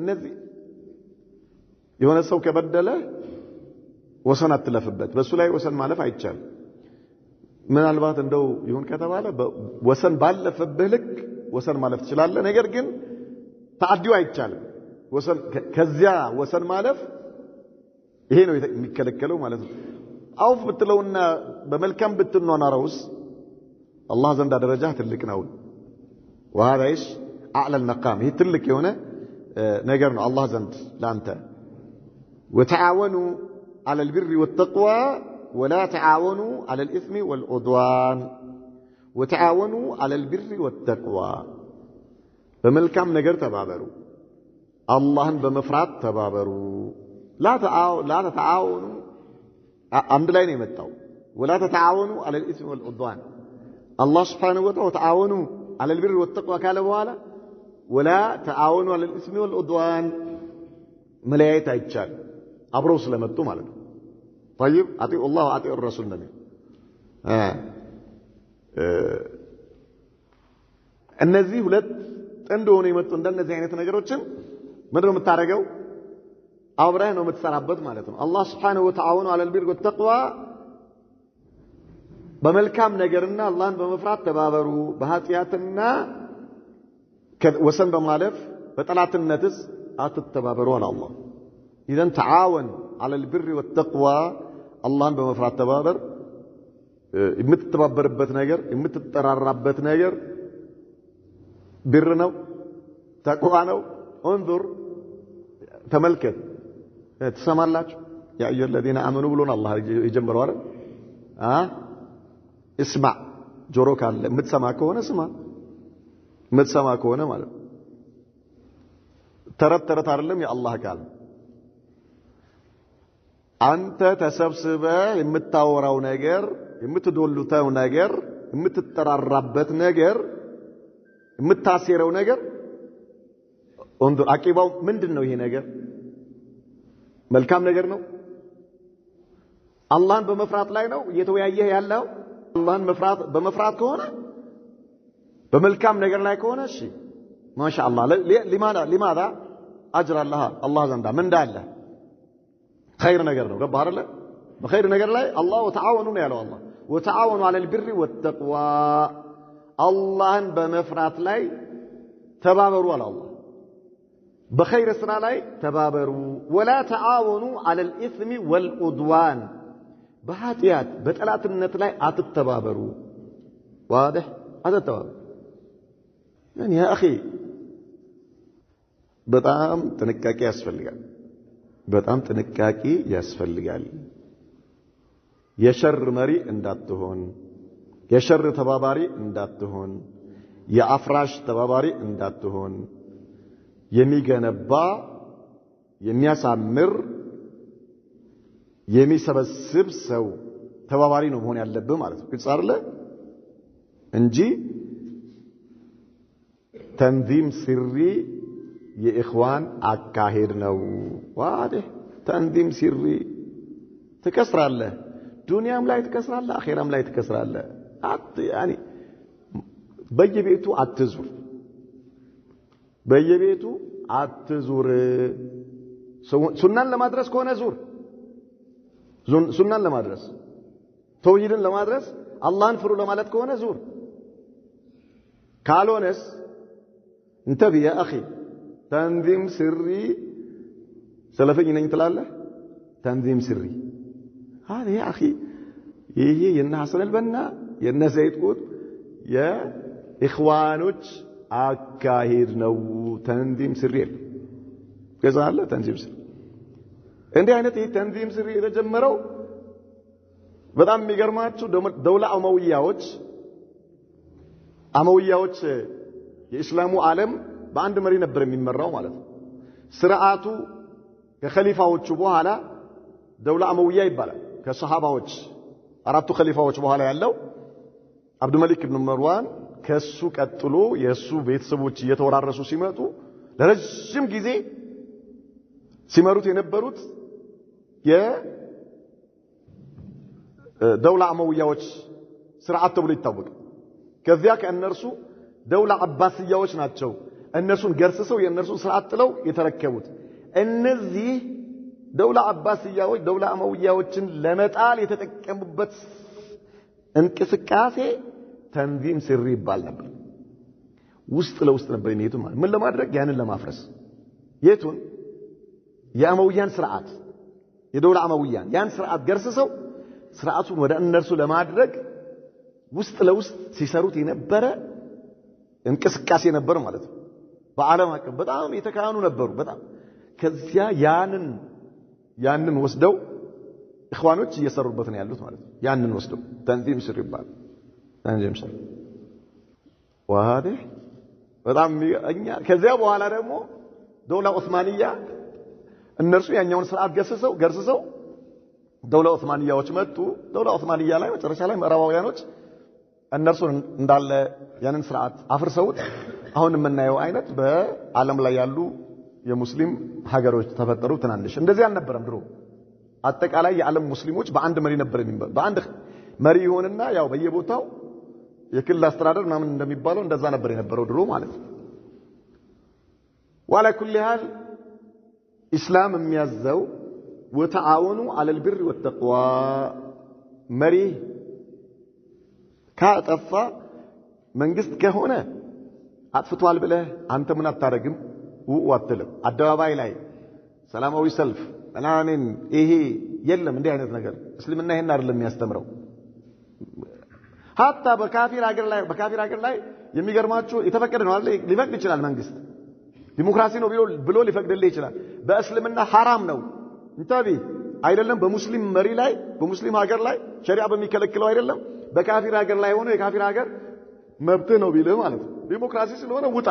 እነዚህ የሆነ ሰው ከበደለ ወሰን አትለፍበት በሱ ላይ ወሰን ማለፍ አይቻልም ምናልባት እንደው ይሁን ከተባለ ወሰን ባለፈብህ ልክ ወሰን ማለፍ ትችላለህ ነገር ግን ተዓዲው አይቻልም ወሰን ከዚያ ወሰን ማለፍ ይሄ ነው የሚከለከለው ማለት ነው አውፍ ብትለውና በመልካም ብትኖናራውስ አላህ ዘንድ ደረጃ ትልቅ ነው وهذا اعلى المقام هي ትልቅ የሆነ ነገር ነው አላህ ዘንድ ላንተ وتعاونوا على البر والتقوى ولا تعاونوا على الإثم والعدوان وتعاونوا على البر والتقوى بملكم ነገር ተባበሩ አላህን በመፍራት ተባበሩ لا تتعاونوا عند ላይ ነው የመጣው ولا تتعاونوا على الإثم والعدوان الله سبحانه وتعالى تعاونوا على البر والتقوى ካለ በኋላ ولا تعاونوا على الإثم والعدوان መለያየት አይቻልም አብረው ስለመጡ ማለት ነው طيب اطيعوا الله واطيعوا الرسول النبي እነዚህ ሁለት ጥንድ ሆነው የመጡ እንደነዚህ አይነት ነገሮችን ምንድነው የምታረገው አብረህ ነው የምትሰራበት ማለት ነው አላህ Subhanahu Wa Ta'ala على البر والتقوى በመልካም ነገርና አላህን በመፍራት ተባበሩ በኃጢያትና ወሰን በማለፍ በጠላትነትስ አትተባበሩ አለ አላህ اذا تعاون على البر والتقوى አላህን በመፍራት ተባበር የምትተባበርበት ነገር የምትጠራራበት ነገር ብር ነው ተቅዋ ነው انظر ተመልከት ተሰማላችሁ ያ አዩሀ الذين آمنوا ብሎን አላህ ይጀምረው አይደል اسمع ጆሮ ካለ የምትሰማ ከሆነ ስማ የምትሰማ ከሆነ ማለት ተረት አይደለም የአላህ ቃል አንተ ተሰብስበህ የምታወራው ነገር የምትዶሉተው ነገር የምትጠራራበት ነገር የምታሰረው ነገር እንዱ አቂባው ምንድነው ይሄ ነገር መልካም ነገር ነው አላህን በመፍራት ላይ ነው እየተወያየህ ያለው አላህን በመፍራት ከሆነ በመልካም ነገር ላይ ከሆነ እሺ ማሻአላህ لماذا اجر الله ዘንዳ ምን እንዳለ خير ነገር ነው ገባህ አይደል በخير ነገር ላይ አላህ ወተዓወኑ ነው ያለው አላህ ወተዓወኑ على البر والتقوى አላህን በመፍራት ላይ ተባበሩ አለ አላህ በخير ስራ ላይ ተባበሩ ولا تعاونوا على الاثم والعدوان በኃጢያት በጠላትነት ላይ አትተባበሩ واضح አትተባበሩ يعني يا اخي በጣም ጥንቃቄ ያስፈልጋል በጣም ጥንቃቄ ያስፈልጋል የሸር መሪ እንዳትሆን የሸር ተባባሪ እንዳትሆን የአፍራሽ ተባባሪ እንዳትሆን የሚገነባ የሚያሳምር የሚሰበስብ ሰው ተባባሪ ነው መሆን ያለበት ማለት ነው ግልጽ አይደለ እንጂ ተንዚም ስሪ የኢኽዋን አካሄድ ነው ዋዲህ ተንዚም ስሪ ትከስራለህ ዱንያም ላይ ትከስራለህ አኺራም ላይ ትከስራለህ ያኒ በየቤቱ አትዙር ሱናን ለማድረስ ከሆነ ዙር ሱናን ለማድረስ ተውሂድን ለማድረስ አላህን ፍሩ ለማለት ከሆነ ዙር ካልሆነስ انتبه يا اخي تنظيم سري سلفي ነኝ ትላለህ تنظيم سري هذا يا اخي ይሄ የነ ሐሰን አልበና የነ ዘይድ ቁጥ የኢኽዋኖች አካሄድ ነው ተንዚም ስሪ ገዛለ ተንዚም ስሪ እንዲህ አይነት ይሄ ተንዚም ስሪ የተጀመረው በጣም የሚገርማችሁ ደውላ አመውያዎች የእስላሙ ዓለም በአንድ መሪ ነበር የሚመራው ማለት ነው ስርዓቱ ከኸሊፋዎቹ በኋላ ደውላ አመውያ ይባላል ከሰሃባዎች አራቱ ኸሊፋዎች በኋላ ያለው አብዱልመሊክ ኢብኑ መርዋን ከሱ ቀጥሎ የሱ ቤተሰቦች እየተወራረሱ ሲመጡ ለረጅም ጊዜ ሲመሩት የነበሩት የደውላ አመውያዎች ስርዓት ተብሎ ይታወቃል ከዚያ ከእነርሱ ደውላ አባስያዎች ናቸው እነሱን ገርስሰው የእነርሱን ስርዓት ጥለው የተረከቡት እነዚህ ደውላ አባስያዎች ደውላ አመውያዎችን ለመጣል የተጠቀሙበት እንቅስቃሴ ተንዚም ስሪ ይባል ነበር ውስጥ ለውስጥ ነበር የሚሄዱት ማለት ምን ለማድረግ ያንን ለማፍረስ የቱን የአመውያን ስርዓት የደውላ አመውያን ያን ስርዓት ገርስሰው ስርዓቱን ወደ እነርሱ ለማድረግ ውስጥ ለውስጥ ሲሰሩት የነበረ እንቅስቃሴ ነበር ማለት ነው በዓለም አቀፍ በጣም የተካኑ ነበሩ በጣም ከዚያ ያንን ወስደው ኢኽዋኖች እየሰሩበት ነው ያሉት ማለት ነው ያንን ወስደው ተንዚም ስሪ ይባላል ተንዚም ስሪ واضح በጣም እኛ ከዚያ በኋላ ደግሞ ደውላ ዑስማንያ እነርሱ ያኛውን ስርዓት ገርስሰው ደውላ ዑስማንያዎች መጡ ደውላ ዑስማንያ ላይ መጨረሻ ላይ ምዕራባውያኖች እነርሱ እንዳለ ያንን ስርዓት አፍርሰውት አሁን የምናየው አይነት በዓለም ላይ ያሉ የሙስሊም ሀገሮች ተፈጠሩ ትናንሽ እንደዚህ አልነበረም ድሮ አጠቃላይ የዓለም ሙስሊሞች በአንድ መሪ ነበር የሚመሩ በአንድ መሪ ይሆንና ያው በየቦታው የክልል አስተዳደር ምናምን እንደሚባለው እንደዛ ነበር የነበረው ድሮ ማለት ነው وعلى كل حال اسلام የሚያዘው وتعاونوا على البر والتقوى መሪ ካጠፋ መንግስት ከሆነ አጥፍቷል ብለህ አንተ ምን አታረግም ወአትልም አደባባይ ላይ ሰላማዊ ሰልፍ ምናምን ይሄ የለም እንዲህ አይነት ነገር እስልምና ይሄን አይደለም የሚያስተምረው hatta በካፊር ሀገር ላይ የሚገርማችሁ የተፈቀደ ነው አይደል ሊፈቅድ ይችላል መንግስት ዲሞክራሲ ነው ብሎ ሊፈቅድልህ ይችላል በእስልምና حرام ነው እንታቢ አይደለም በሙስሊም መሪ ላይ በሙስሊም ሀገር ላይ ሸሪዓ በሚከለክለው አይደለም በካፊር ሀገር ላይ ሆኖ የካፊር ሀገር መብት ነው ቢልህ ማለት ነው ዲሞክራሲ ስለሆነ ውጣ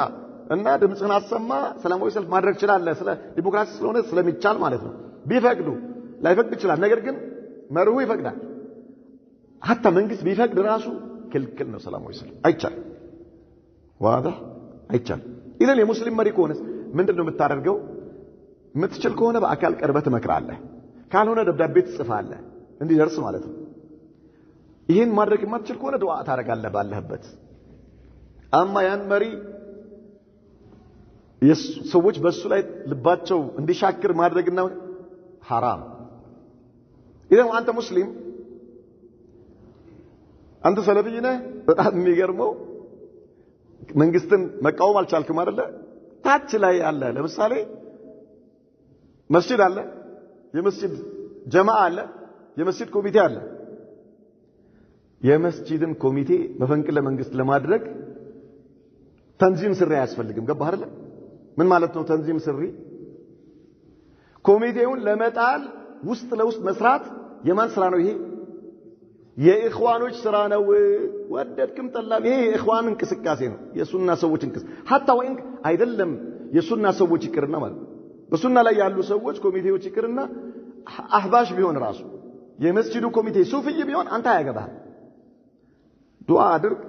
እና ድምጽህን አሰማ ሰላማዊ ሰልፍ ማድረግ ይችላል ስለ ዲሞክራሲ ስለሆነ ስለሚቻል ማለት ነው ቢፈቅዱ ላይፈቅድ ይችላል ነገር ግን መርሁ ይፈቅዳል حتى መንግስት ቢፈቅድ ራሱ ክልክል ነው ሰላማዊ ሰልፍ አይቻልም واضح አይቻልም ኢዘን የሙስሊም መሪ ከሆነስ ምንድነው የምታደርገው የምትችል ከሆነ በአካል ቀርበህ ትመክራለህ ካልሆነ ደብዳቤ ትጽፋለህ እንዲደርስ ማለት ነው ይሄን ማድረግ የማትችል ከሆነ ዱዓ ታረጋለህ ባለህበት አማ ያን መሪ ሰዎች በሱ ላይ ልባቸው እንዲሻክር ማድረግና حرام ኢዘን አንተ ሙስሊም አንተ ሰለፊ ነህ በጣም የሚገርመው መንግስትን መቃወም አልቻልክም አይደለ ታች ላይ አለ ለምሳሌ መስጂድ አለ የመስጂድ ጀማዓ አለ የመስጂድ ኮሚቴ አለ የመስጂድን ኮሚቴ መፈንቅለ መንግስት ለማድረግ ተንዚም ስሪ አያስፈልግም ገባህ አይደል ምን ማለት ነው ተንዚም ስሪ ኮሚቴውን ለመጣል ውስጥ ለውስጥ መስራት የማን ስራ ነው ይሄ የኢኽዋኖች ስራ ነው ወደድክም ጠላም ይሄ የኢኽዋን እንቅስቃሴ ነው የሱና ሰዎች እንቅስቃሴ hatta ወይን አይደለም የሱና ሰዎች ይቅርና ማለት በሱና ላይ ያሉ ሰዎች ኮሚቴዎች ይቅርና አህባሽ ቢሆን ራሱ የመስጂዱ ኮሚቴ ሱፍይ ቢሆን አንተ አያገባህ ዱዓ አድርግ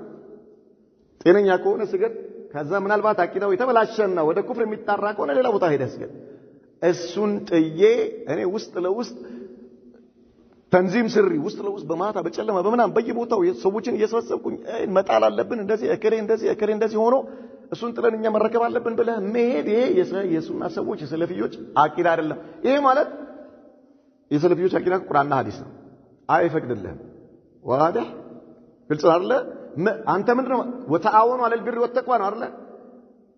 ጤነኛ ከሆነ ስገድ ከዛ ምናልባት አቂዳው የተበላሸና ወደ ኩፍር የሚጣራ ከሆነ ሌላ ቦታ ሄደህ ስገድ እሱን ጥዬ እኔ ውስጥ ለውስጥ ተንዚም ስሪ ውስጥ ለውስጥ በማታ በጨለማ በመናም በየቦታው ሰዎችን እየሰበሰብኩኝ መጣል አለብን እንደዚህ እከሌ እንደዚህ ሆኖ እሱን ጥለን እኛ መረከብ አለብን ብለህ መሄድ ይሄ የሱና ሰዎች የሰለፊዮች አቂዳ አይደለም። ይሄ ማለት የሰለፊዮች አቂዳ ቁርአንና ሐዲስ ነው። አይፈቅድልህም። ዋዳህ ግልጽ አይደለ? አንተ ምንድነው ወተዓወኑ ዐለል ቢሪ ወተቅዋ ነው አይደለ?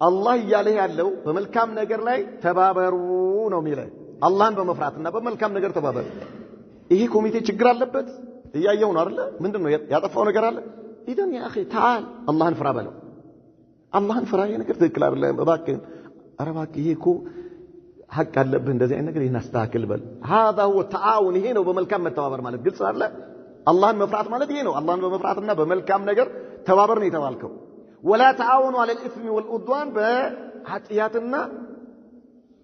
አላህ እያለህ ያለው በመልካም ነገር ላይ ተባበሩ ነው የሚለው። አላህን በመፍራትና በመልካም ነገር ተባበሩ። ይሄ ኮሚቴ ችግር አለበት እያየው ነው አይደለ? ምንድነው ያጠፋው ነገር አለ? ኢደን ያ اخي تعال አላህን ፍራ በለው። አላህን ፍራ። ይሄ ነገር ትክክል አይደለም እባክህ፣ ኧረ እባክህ ይሄ እኮ ሐቅ አለብህ እንደዚህ አይነት ነገር ይናስተካክል በል። هذا هو التعاون። ይሄ ነው በመልካም መተባበር ማለት። ግልጽ አይደለ? አላህን መፍራት ማለት ይሄ ነው። አላህን በመፍራትና በመልካም ነገር ተባበር ነው የተባልከው። ولا تعاونوا على الاثم والعدوان በኃጢአትና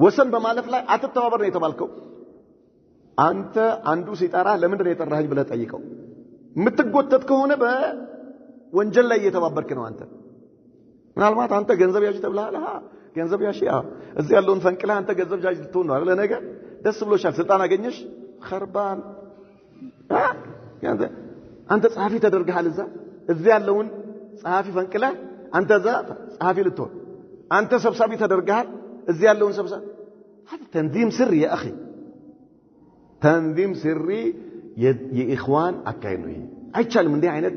ወሰን በማለፍ ላይ አትተባበር ነው የተባልከው። አንተ አንዱ ሲጠራ ለምን ነው የጠራኸኝ ብለህ ጠይቀው። የምትጎተት ከሆነ በወንጀል ላይ እየተባበርክ ነው አንተ። ምናልባት አንተ ገንዘብ ያዥ ተብለሃል። ገንዘብ ያዥ እዚህ ያለውን ፈንቅለህ አንተ ገንዘብ ያዥ ልትሆን ነው አይደል? ነገር ደስ ብሎሻል፣ ስልጣን አገኘሽ፣ ኸርባን አንተ ጸሐፊ ተደርገሃል። እዚህ ያለውን ጸሐፊ ፈንቅለህ አንተ እዛ ጸሐፊ ልትሆን፣ አንተ ሰብሳቢ ተደርገሃል። እዚህ ያለውን ሰብሳቢ ተንዚም ስሪ ያ اخي ተንዚም ስሪ የኢኽዋን አካሄድ ነው። ይሄ አይቻልም። እንዲህ አይነት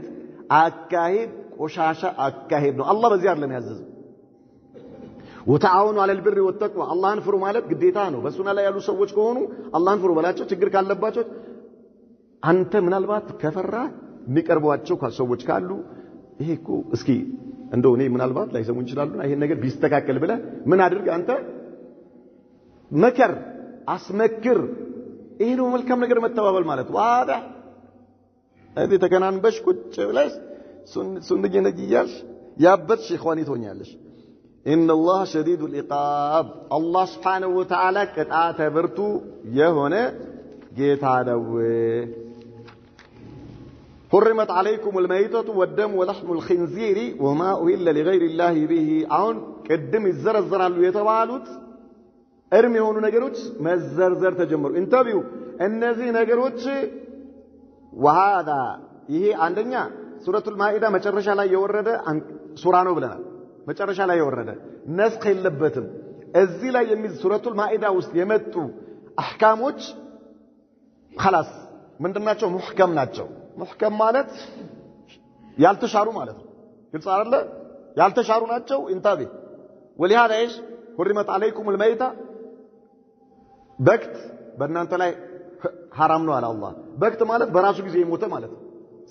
አካሄድ ቆሻሻ አካሄድ ነው። አላህ በዚህ አይደለም ያዘዘው። ወተዓወኑ ዐለል ቢሪ ወተቅዋ አላህን ፍሩ ማለት ግዴታ ነው። በሱና ላይ ያሉ ሰዎች ከሆኑ አላህን ፍሩ በላቸው። ችግር ካለባቸው አንተ ምናልባት ከፈራ የሚቀርቧቸው ሰዎች ካሉ ይሄ እኮ እስኪ እንደው እኔ ምናልባት ላይሰሙ ይችላሉና ይሄን ነገር ቢስተካከል ብለህ ምን አድርግ አንተ መከር አስመክር። ይሄ ነው መልካም ነገር መተባበል ማለት። ዋዳ እዚህ ተከናንበሽ ቁጭ ብለሽ ሱንኝ ነጅያሽ ያበትሽ ኢኽዋኒ ትሆኛለሽ። ኢነላህ ሸዲዱል ኢቃብ አላህ ሱብሓነሁ ወተዓላ ቅጣተ ብርቱ የሆነ ጌታ ነው። حرمت عليكم الميتة والدم ولحم الخنزير وما أهل لغير الله به አሁን ቅድም ይዘረዘራሉ የተባሉት እርም የሆኑ ነገሮች መዘርዘር ተጀመሩ። ኢንተርቪው እነዚህ ነገሮች وهذا ይሄ አንደኛ ሱረቱል ማኢዳ መጨረሻ ላይ የወረደ ሱራ ነው ብለናል። መጨረሻ ላይ የወረደ ነስኽ የለበትም። እዚህ ላይ የሚል ሱረቱል ማኢዳ ውስጥ የመጡ አህካሞች خلاص ምንድናቸው? ሙህከም ናቸው። ሙህከም ማለት ያልተሻሩ ማለት ነው። ግልጽ አይደለ? ያልተሻሩ ናቸው። ኢንታቢ ولهذا ايش حرمت عليكم الميتة በክት በእናንተ ላይ حرام ነው አለ አላህ። በክት ማለት በራሱ ጊዜ የሞተ ማለት ነው።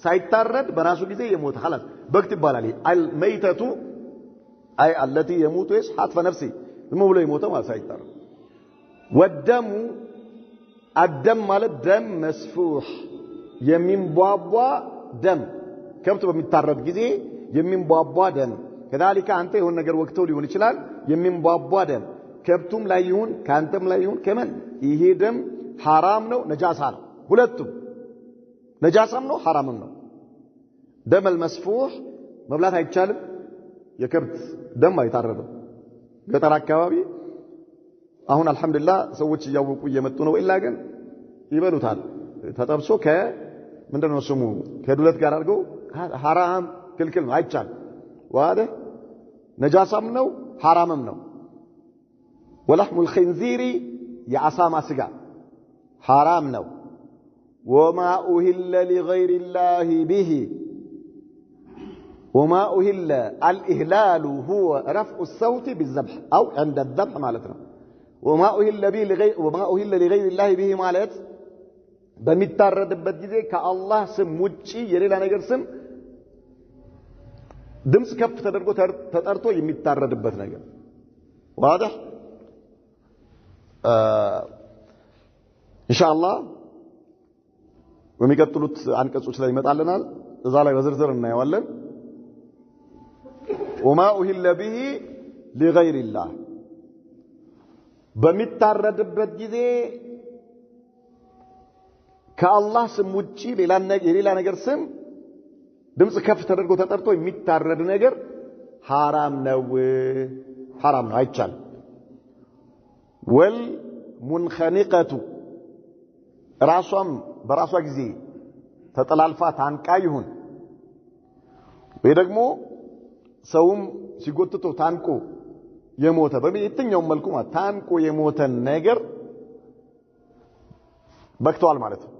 ሳይታረድ በራሱ ጊዜ የሞተ خلاص በክት ይባላል። الميتة اي التي يموت ايش حتف نفسي ዝም ብሎ የሞተ ማለት ሳይታረድ። والدم الدم ማለት ደም መስፉህ የሚንቧቧ ደም ከብት በሚታረድ ጊዜ የሚንቧቧ ደም። ከذلك አንተ የሆነ ነገር ወቅተው ሊሆን ይችላል። የሚንቧቧ ደም ከብቱም ላይ ይሁን ካንተም ላይ ይሁን ከመን ይሄ ደም حرام ነው፣ ነጃሳ ነው። ሁለቱም ነጃሳም ነው حرامም ነው። ደም المسفوح መብላት አይቻልም። የከብት ደም አይታረድም። ገጠር አካባቢ አሁን አልহামዱሊላህ ሰዎች እያወቁ እየመጡ ነው። ኢላ ግን ይበሉታል ተጠብሶ ምንድነው ስሙ ከዱለት ጋር አድርገው حرام ክልክል ነው፣ አይቻልም። ዋደ ነጃሳም ነው حرامም ነው። ولحم الخنزير የአሳማ ስጋ حرام ነው። وما أهل لغير الله به وما أهل الإهلال هو رفع الصوت بالذبح أو عند الذبح مالتنا وما أهل به لغير الله به مالت በሚታረድበት ጊዜ ከአላህ ስም ውጪ የሌላ ነገር ስም ድምጽ ከፍ ተደርጎ ተጠርቶ የሚታረድበት ነገር واضح ኢንሻአላህ በሚቀጥሉት አንቀጾች ላይ ይመጣልናል። እዛ ላይ በዝርዝር እናየዋለን። وما أهل به لغير الله በሚታረድበት ጊዜ ከአላህ ስም ውጪ ሌላ ነገር ስም ድምጽ ከፍ ተደርጎ ተጠርቶ የሚታረድ ነገር حرام ነው አይቻልም። والمنخنقة ራሷም በራሷ ጊዜ ተጠላልፋ ታንቃ ይሁን ወይ ደግሞ ሰውም ሲጎትተው ታንቆ የሞተ በየትኛው መልኩ ማለት ታንቆ የሞተ ነገር በክቷል ማለት ነው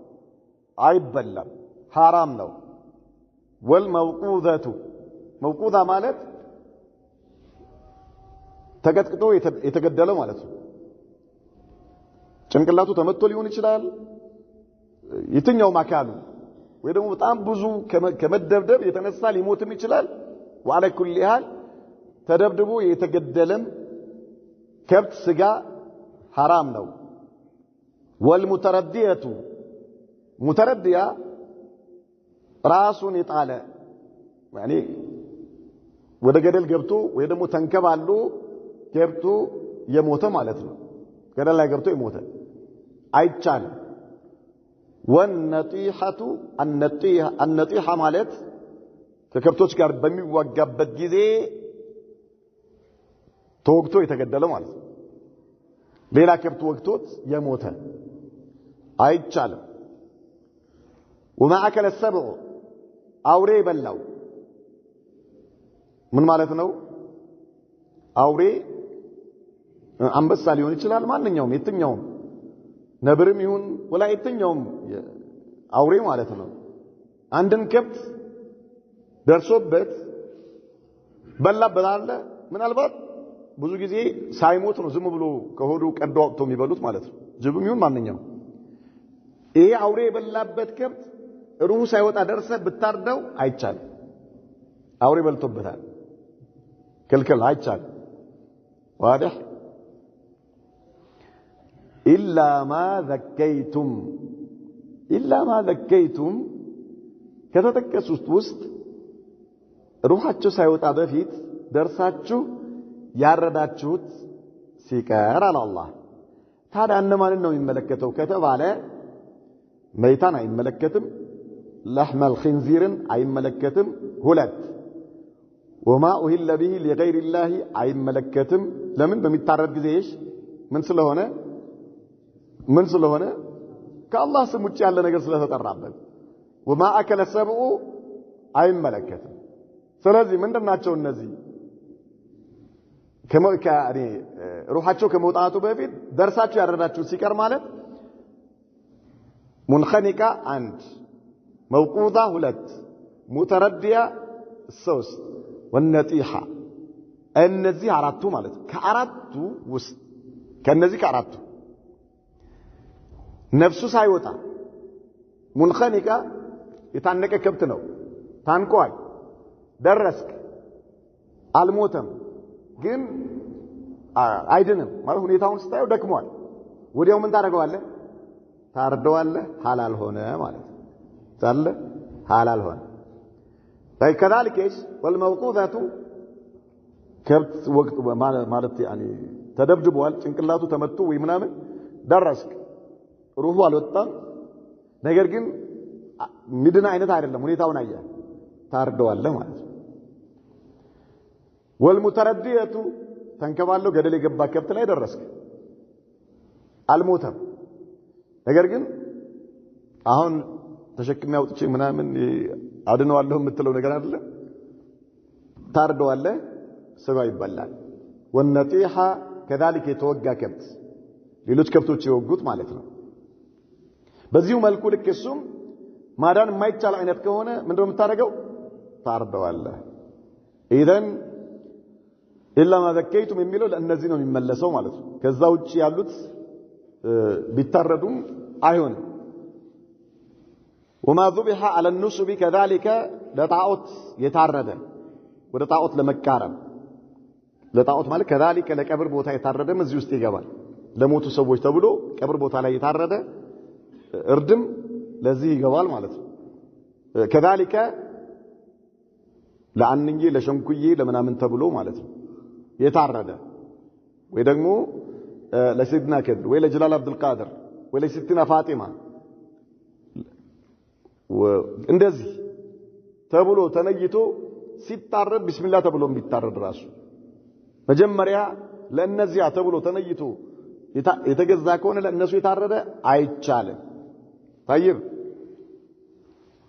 አይበላም حرام ነው والموقوذة موقوذة ማለት ተቀጥቅጦ የተገደለ ማለት ነው ጭንቅላቱ ተመቶ ሊሆን ይችላል የትኛው ማካሉ ወይ ደግሞ በጣም ብዙ ከመደብደብ የተነሳ ሊሞትም ይችላል وعلى كل حال ተደብድቦ የተገደለም ከብት ስጋ حرام ነው والمتردية متردية ራሱን የጣለ يعني ወደ ገደል ገብቶ ወይ ደግሞ ተንከባሎ ገብቶ የሞተ ማለት ነው ገደል ላይ ገብቶ የሞተ አይቻልም والنطيحة النطيحة ማለት ከከብቶች ጋር በሚዋጋበት ጊዜ ተወግቶ የተገደለ ማለት ነው ሌላ ከብት ወግቶት የሞተ አይቻልም وما أكل السبع አውሬ በላው ምን ማለት ነው አውሬ አንበሳ ሊሆን ይችላል ማንኛውም የትኛውም ነብርም ይሁን ወላ የትኛውም አውሬ ማለት ነው አንድን ከብት ደርሶበት በላበት አለ ምናልባት ብዙ ጊዜ ሳይሞት ነው ዝም ብሎ ከሆዱ ቀዶ አውጥቶ የሚበሉት ማለት ነው ጅብም ይሁን ማንኛውም ይሄ አውሬ የበላበት ከብት ሩሁ ሳይወጣ ደርሰ ብታርደው አይቻልም አውሬ በልቶበታል ክልክል አይቻልም واضح إلا ما ذكيتم ከተጠቀሱት ውስጥ ሩሃቸው ሳይወጣ በፊት ደርሳችሁ ያረዳችሁት ሲቀር አላህ ታዲያ እነማንን ነው የሚመለከተው ከተባለ መይታን አይመለከትም لحم الخنزير አይመለከትም ሁለት وما أهل به لغير الله አይመለከትም ለምን በሚታረድ ጊዜሽ ምን ስለሆነ ከአላህ ስም ውጭ ያለ ነገር ስለተጠራበት وما أكل السبع አይመለከትም ስለዚህ ምንድናቸው እነዚህ ሩሃቸው ከመውጣቱ በፊት ደርሳችሁ ያረዳችሁ ሲቀር ማለት ሙንኸኒቃ አንድ موقوذة ሁለት متردية ሶስት والنطيحة እነዚህ አራቱ ማለት ከአራቱ ውስጥ ከነዚህ ከአራቱ ነፍሱ ሳይወጣ ሙንኸኒቃ የታነቀ ከብት ነው ታንቋል ደረስክ አልሞተም ግን አይድንም ማለት ሁኔታውን ስታየው ደክሟል ወዲያው ምን ታደርገዋለህ ታርደዋለህ ሐላል ሆነ ማለት ታለ ሐላል ሆነ كذلك ايش والموقوذة ከብት ወቅት ማለት يعني ተደብድቧል ጭንቅላቱ ተመቶ ወይ ምናምን ደረስክ ሩሁ አልወጣም ነገር ግን ምድና አይነት አይደለም ሁኔታውን አያ ታርደዋለህ ማለት والمتردية ተንከባለው ገደል የገባ ከብት ላይ ደረስክ አልሞተም ነገር ግን አሁን ተሸክሜ አውጥቼ ምናምን አድነዋለሁ የምትለው ነገር አይደለ ታርደዋለህ ስጋ ይበላል والنطيحة كذلك የተወጋ ከብት ሌሎች ከብቶች የወጉት ማለት ነው በዚሁ መልኩ ልክ እሱም ማዳን የማይቻል አይነት ከሆነ ምንድነው የምታደርገው ታርደዋለህ ኢዘን ኢላ ማ ዘከይቱም የሚለው ለእነዚህ ነው የሚመለሰው ማለት ነው ከዛ ውጪ ያሉት ቢታረዱም አይሆንም وما ذبح على النصب كذلك ለጣዖት የታረደ ወደ ጣዖት ለመቃረብ ለጣዖት ማለት كذلك ለቀብር ቦታ የታረደም እዚህ ውስጥ ይገባል ለሞቱ ሰዎች ተብሎ ቀብር ቦታ ላይ የታረደ እርድም ለዚህ ይገባል ማለት ነው كذلك ለአንንዬ ለሸንኩዬ ለምናምን ተብሎ ማለት ነው የታረደ ወይ ደግሞ ለሰይድና ከድር ወይ ለጀላል አብዱል ቃድር ወይ ለሲቲና ፋጢማ እንደዚህ ተብሎ ተነይቶ ሲታረድ ቢስሚላህ ተብሎ ቢታረድ ራሱ መጀመሪያ ለእነዚያ ተብሎ ተነይቶ የተገዛ ከሆነ ለእነሱ የታረደ አይቻልም طيب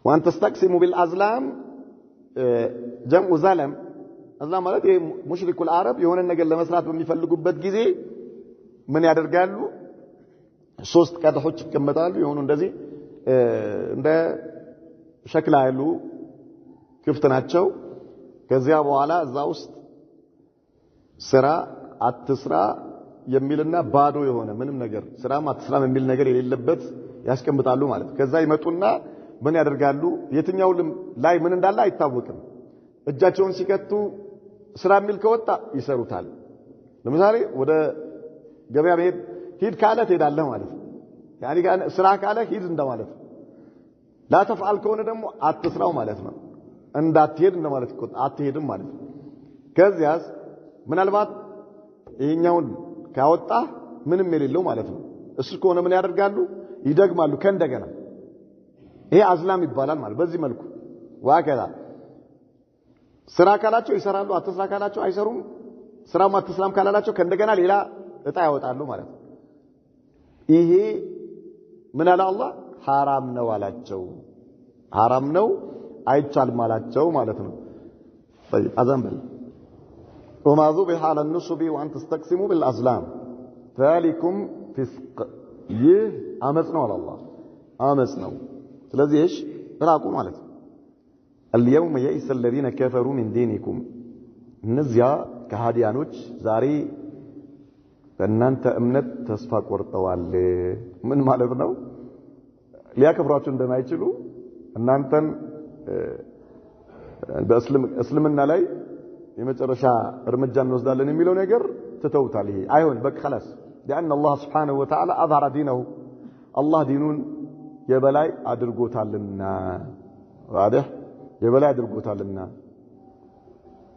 وان تستقسموا بالازلام جمع زلم አዝላም ማለት ሙሽሪኩል አረብ የሆነ ነገር ለመስራት በሚፈልጉበት ጊዜ ምን ያደርጋሉ ሶስት ቀድሖች ይቀመጣሉ የሆኑ እንደዚህ እንደ ሸክላ ያሉ ክፍት ናቸው ከዚያ በኋላ እዛ ውስጥ ስራ አትስራ የሚልና ባዶ የሆነ ምንም ነገር ስራም አትስራም የሚል ነገር የሌለበት ያስቀምጣሉ ማለት ከዛ ይመጡና ምን ያደርጋሉ የትኛው ላይ ምን እንዳለ አይታወቅም እጃቸውን ሲከቱ ስራ የሚል ከወጣ ይሰሩታል ለምሳሌ ወደ ገበያ መሄድ ሂድ ካለ ትሄዳለህ ማለት ነው ያኒ ጋር ስራ ካለ ሂድ እንደማለት ላ ተፍዓል ከሆነ ደግሞ አትስራው ማለት ነው እንዳትሄድ እንደማለት እኮ አትሄድም ማለት ነው ከዚያስ ምናልባት ይሄኛውን ካወጣ ምንም የሌለው ማለት ነው እሱ ከሆነ ምን ያደርጋሉ ይደግማሉ ከእንደገና ይሄ አዝላም ይባላል ማለት በዚህ መልኩ ዋከላ ስራ ካላቸው ይሰራሉ አትስራ ካላቸው አይሰሩም ስራም አትስራም ካላላቸው ከእንደገና ሌላ እጣ ያወጣሉ ማለት ነው ይሄ ምን አለ አላህ حرام ነው አላቸው حرام ነው አይቻልም አላቸው ማለት ነው طيب اذن بل وما ذبح على النصب وان تستقسموا بالازلام ذلكم فسق ይህ አመጽ ነው አለ አላህ አመጽ ነው ስለዚህ እሺ ራቁ ማለት ነው اليوم يئس الذين كفروا من دينكم እነዚያ ከሃዲያኖች ዛሬ በእናንተ እምነት ተስፋ ቆርጠዋል ምን ማለት ነው ሊያከፍሯችሁ እንደማይችሉ እናንተን በእስልምና ላይ የመጨረሻ እርምጃ እንወስዳለን የሚለው ነገር ተተውታል ይሄ አይሆን በቃ خلاص لان الله سبحانه وتعالى اظهر دينه الله دينون የበላይ አድርጎታልና واضح የበላይ አድርጎታልና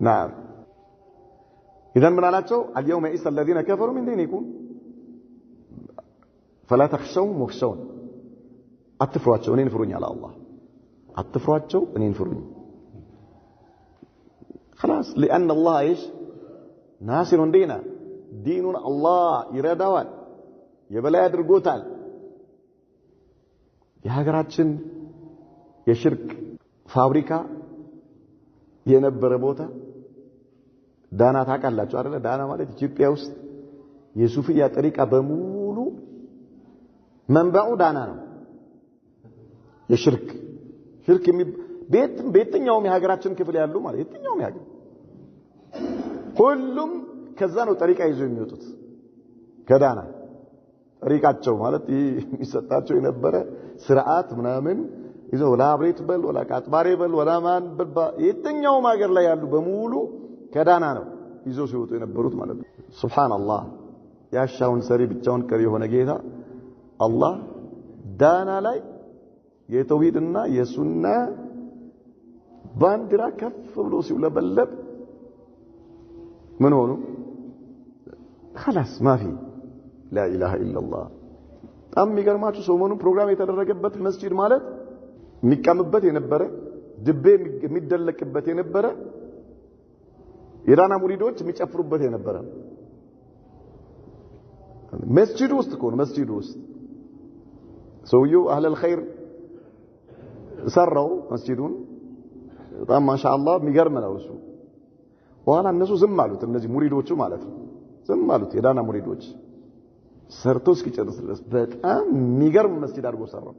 نعم اذا من አላቸው اليوم يئس الذين كفروا من دينكم فلا تخشوا مخشون አትፍሯቸው እኔን ፍሩኝ አለ አላህ አትፍሯቸው እኔን ፍሩኝ خلاص لان الله ايش ناصر دينا دينون الله ይረዳዋል የበላይ አድርጎታል የሀገራችን የሽርክ ፋብሪካ የነበረ ቦታ ዳና ታውቃላችሁ አይደል ዳና ማለት ኢትዮጵያ ውስጥ የሱፊያ ጠሪቃ በሙሉ መንባኡ ዳና ነው የሽርክ ቤትኛውም የሀገራችን ክፍል ያሉ ማለት የትኛውም ያገኝ ሁሉም ከዛ ነው ጠሪቃ ይዞ የሚወጡት ከዳና ጠሪቃቸው ማለት የሚሰጣቸው የነበረ ስርዓት ምናምን ይዘው ወላ አብሬት በል ወላ ቃጥባሬ በል ወላ ማን በል የትኛውም ሀገር ላይ ያሉ በሙሉ ከዳና ነው ይዘው ሲወጡ የነበሩት ማለት ነው ሱብሃንአላህ ያሻውን ሰሪ ብቻውን ቀሪ የሆነ ጌታ አላህ ዳና ላይ የተውሂድና የሱና ባንዲራ ከፍ ብሎ ሲውለበለብ ምን ሆኑ خلاص ما في لا اله الا الله በጣም የሚገርማችሁ ሰሞኑን ፕሮግራም የተደረገበት መስጂድ ማለት የሚቀምበት የነበረ ድቤ የሚደለቅበት የነበረ የዳና ሙሪዶች የሚጨፍሩበት የነበረ መስጂድ ውስጥ ኮን መስጂድ ውስጥ ሰውየው አህለል ኸይር ሰራው መስጂዱን በጣም ማሻአላህ የሚገርም ነው እሱ በኋላ እነሱ ዝም አሉት እነዚህ ሙሪዶቹ ማለት ነው ዝም አሉት የዳና ሙሪዶች ሰርቶ እስኪጨርስ ድረስ በጣም የሚገርም መስጂድ አድርጎ ሰራው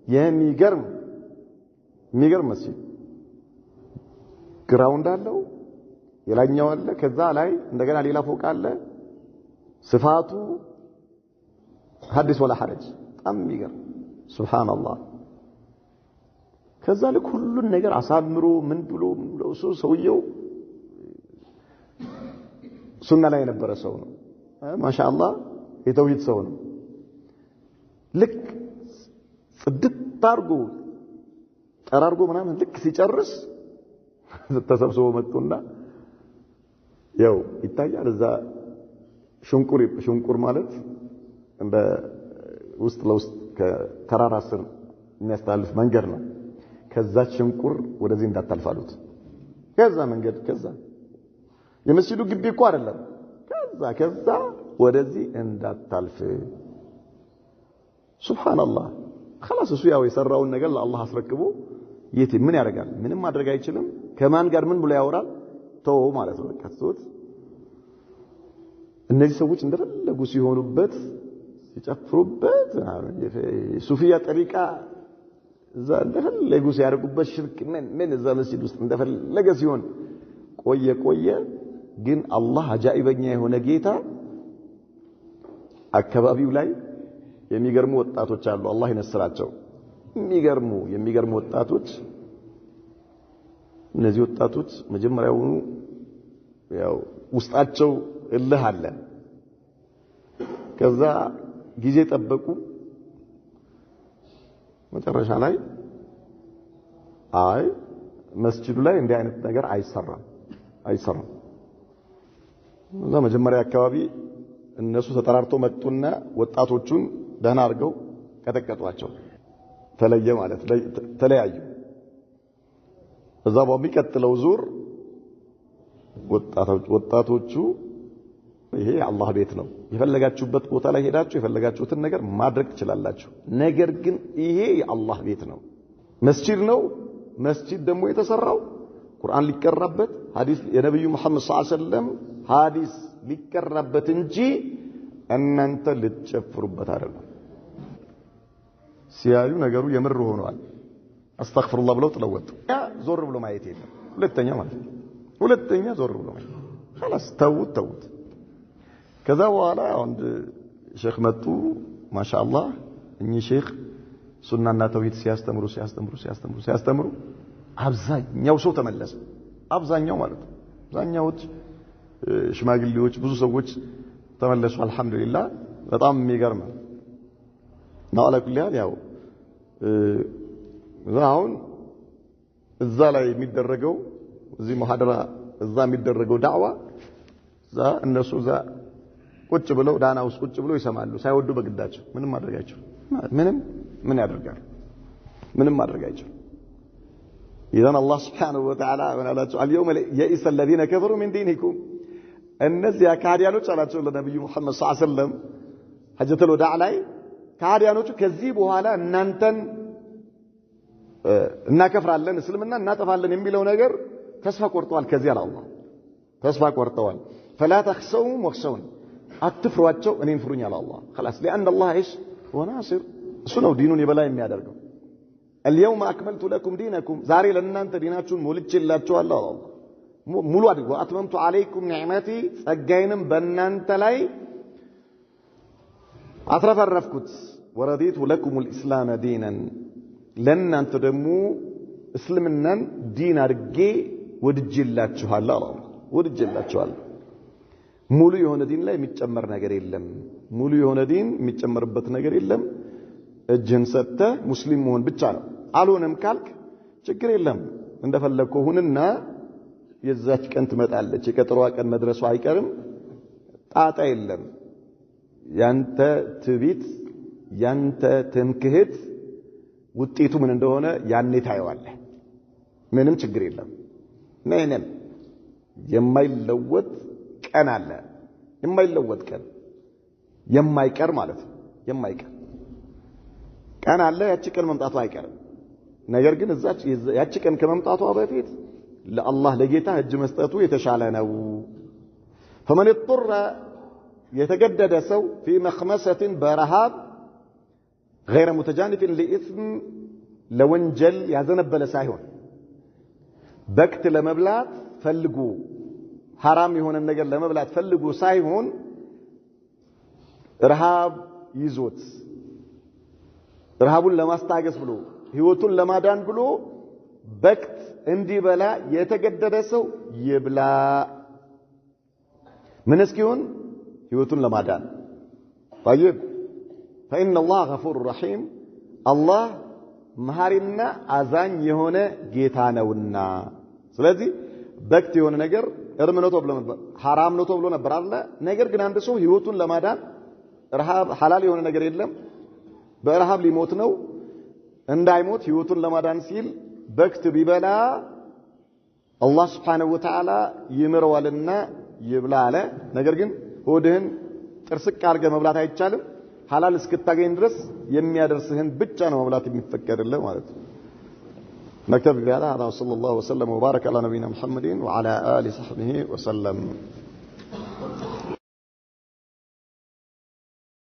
የሚገርም መስጂድ ግራውንድ አለው የላኛው አለ ከዛ ላይ እንደገና ሌላ ፎቅ አለ ስፋቱ ሐዲስ ወላ ሐረጅ በጣም የሚገርም ሱብሃንአላህ ከዛ ለክ ሁሉን ነገር አሳምሮ ምን ብሎ ሰውየው ሱና ላይ የነበረ ሰው ነው ማሻአላህ የተውሂድ ሰው ነው ልክ ጽድት አድርጎ ጠራርጎ ምናምን ልክ ሲጨርስ ተሰብስበው መጡና ያው ይታያል እዛ ሽንቁር ማለት እንደ ውስጥ ለውስጥ ከተራራ ስር የሚያስተላልፍ መንገድ ነው ከዛ ሽንቁር ወደዚህ እንዳታልፋሉት ከዛ መንገድ ከዛ የመስጂዱ ግቢ እኮ አይደለም ከዛ ወደዚህ እንዳታልፍ ሱብሃንአላህ خلاص እሱ ያው የሰራውን ነገር ለአላህ አስረክቦ የት ምን ያደርጋል ምንም ማድረግ አይችልም ከማን ጋር ምን ብሎ ያወራል ተው ማለት ነው ከቶት እነዚህ ሰዎች እንደፈለጉ ሲሆኑበት ሲጨፍሩበት ሱፊያ ጠሪቃ እዛ እንደፈለጉ ሲያደርጉበት ሽርክ ምን እዛ መስጂድ ውስጥ እንደፈለገ ሲሆን ቆየ ግን አላህ አጃኢበኛ የሆነ ጌታ አካባቢው ላይ የሚገርሙ ወጣቶች አሉ አላህ ይነስራቸው የሚገርሙ ወጣቶች እነዚህ ወጣቶች መጀመሪያውኑ ያው ውስጣቸው እልህ አለ ከዛ ጊዜ ጠበቁ መጨረሻ ላይ አይ መስጂዱ ላይ እንዲህ አይነት ነገር አይሰራም እዛ መጀመሪያ አካባቢ እነሱ ተጠራርተው መጡና ወጣቶቹን ደህና አድርገው ቀጠቀጧቸው ተለየ ማለት ተለያዩ እዛ በሚቀጥለው ዙር ወጣቶቹ ይሄ አላህ ቤት ነው የፈለጋችሁበት ቦታ ላይ ሄዳችሁ የፈለጋችሁትን ነገር ማድረግ ትችላላችሁ ነገር ግን ይሄ የአላህ ቤት ነው መስጂድ ነው መስጂድ ደግሞ የተሰራው ቁርአን ሊቀራበት ሐዲስ የነብዩ መሐመድ ሰለላሁ ዐለይሂ ወሰለም ሐዲስ ሊቀራበት እንጂ እናንተ ልትጨፍሩበት አይደለም ሲያዩ ነገሩ የምር ሆኗል አስተግፍሩላህ ብለው ተለወጡ ዞር ብሎ ማየት የለም ሁለተኛ ዞር ብሎ ማየት خلاص ተውት ከዛ በኋላ አንድ ሼክ መጡ ማሻአላህ እኚህ ሼክ ሱናና ተውሂድ ሲያስተምሩ አብዛኛው ሰው ተመለሰ አብዛኛው ማለት ነው አብዛኛዎች ሽማግሌዎች ብዙ ሰዎች ተመለሱ አልহামዱሊላህ በጣም የሚገርም ነው አለኩልያል ያው አሁን እዛ ላይ የሚደረገው እዚህ መሐደራ እዛ የሚደረገው ዳዕዋ እዛ እነሱ እዛ ቁጭ ብለው ዳና ውስጥ ቁጭ ብለው ይሰማሉ ሳይወዱ በግዳቸው ምንም ማድረጋቸው ምን ያደርጋል ምንም ማድረጋቸው إذن الله سبحانه وتعالى اليوم يئس الذين كفروا من دينكم እነዚያ ካዲያኖች አላቸው ለነብዩ መሐመድ ሰለላሁ ዐለይሂ ወሰለም ሐጀተል ወዳዕ ላይ ካዲያኖቹ ከዚህ በኋላ እናንተን እናከፍራለን እስልምና እናጠፋለን የሚለው ነገር ተስፋ ቆርጠዋል ከዚህ አላህ ተስፋ ቆርጠዋል فلا تخشوهم واخشون አትፍሯቸው እኔን ፍሩኝ አለ አላህ خلاص لان الله ايش هو ناصر እሱ ነው ዲኑን የበላይ የሚያደርገው اليوم اكملت لكم دينكم ዛሬ ለእናንተ ዲናችሁን ሞልቼላችኋለሁ አለ አላህ ሙሉ አድርጎ አትመምቱ አለይኩም ኒዕመቲ ጸጋዬንም በእናንተ ላይ አትረፈረፍኩት ወረዲቱ ለኩም الاسلام دينا ለእናንተ ደግሞ እስልምናን ዲን አድርጌ ወድጄላችኋለሁ አለ ወድጄላችኋለሁ ሙሉ የሆነ ዲን ላይ የሚጨመር ነገር የለም ሙሉ የሆነ ዲን የሚጨመርበት ነገር የለም እጅን ሰጥተ ሙስሊም መሆን ብቻ ነው አልሆነም ካልክ ችግር የለም እንደፈለግከው ሁንና የዛች ቀን ትመጣለች የቀጠሯ ቀን መድረሱ አይቀርም ጣጣ የለም ያንተ ትቢት ያንተ ትምክህት ውጤቱ ምን እንደሆነ ያኔ ታየዋለህ ምንም ችግር የለም ምንም የማይለወጥ ቀን አለ የማይለወጥ ቀን የማይቀር ማለት ነው የማይቀር ቀን አለ ያቺ ቀን መምጣቷ አይቀርም ነገር ግን እዛች ያቺ ቀን ከመምጣቷ በፊት ለአላህ ለጌታ እጅ መስጠቱ የተሻለ ነው فمن اضطر يتجدد سو في مخمسة برهاب غير متجانف لإثم لونجل يزنبل سايون بكت لمبلات فلقوا حرام يهون النجل لمبلات فلقوا سايون رهاب يزوت رهابون لما استاقس بلو هيوتون لما دان بلو بكت اندي بلا يتجدد سو يبلا من اسكيون هيوتون لما دان طيب فإن الله غفور رحيم الله مهارنا أزان يهون جيتانونا ስለዚህ በክት የሆነ ነገር እርም ነው ተብሎ ነበር حرام ነው ተብሎ ነበር አይደል ነገር ግን አንድ ሰው ህይወቱን ለማዳን ረሃብ ሐላል የሆነ ነገር የለም በረሃብ ሊሞት ነው እንዳይሞት ህይወቱን ለማዳን ሲል በክት ቢበላ አላህ Subhanahu Wa Ta'ala ይምረዋልና ይብላ አለ ነገር ግን ሆድህን ጥርስቅ አድርገህ መብላት አይቻልም ሐላል እስክታገኝ ድረስ የሚያደርስህን ብቻ ነው መብላት የሚፈቀድልህ ማለት ነው نكتفي بهذا وصلى الله وسلم وبارك على نبينا محمد وعلى آله وصحبه وسلم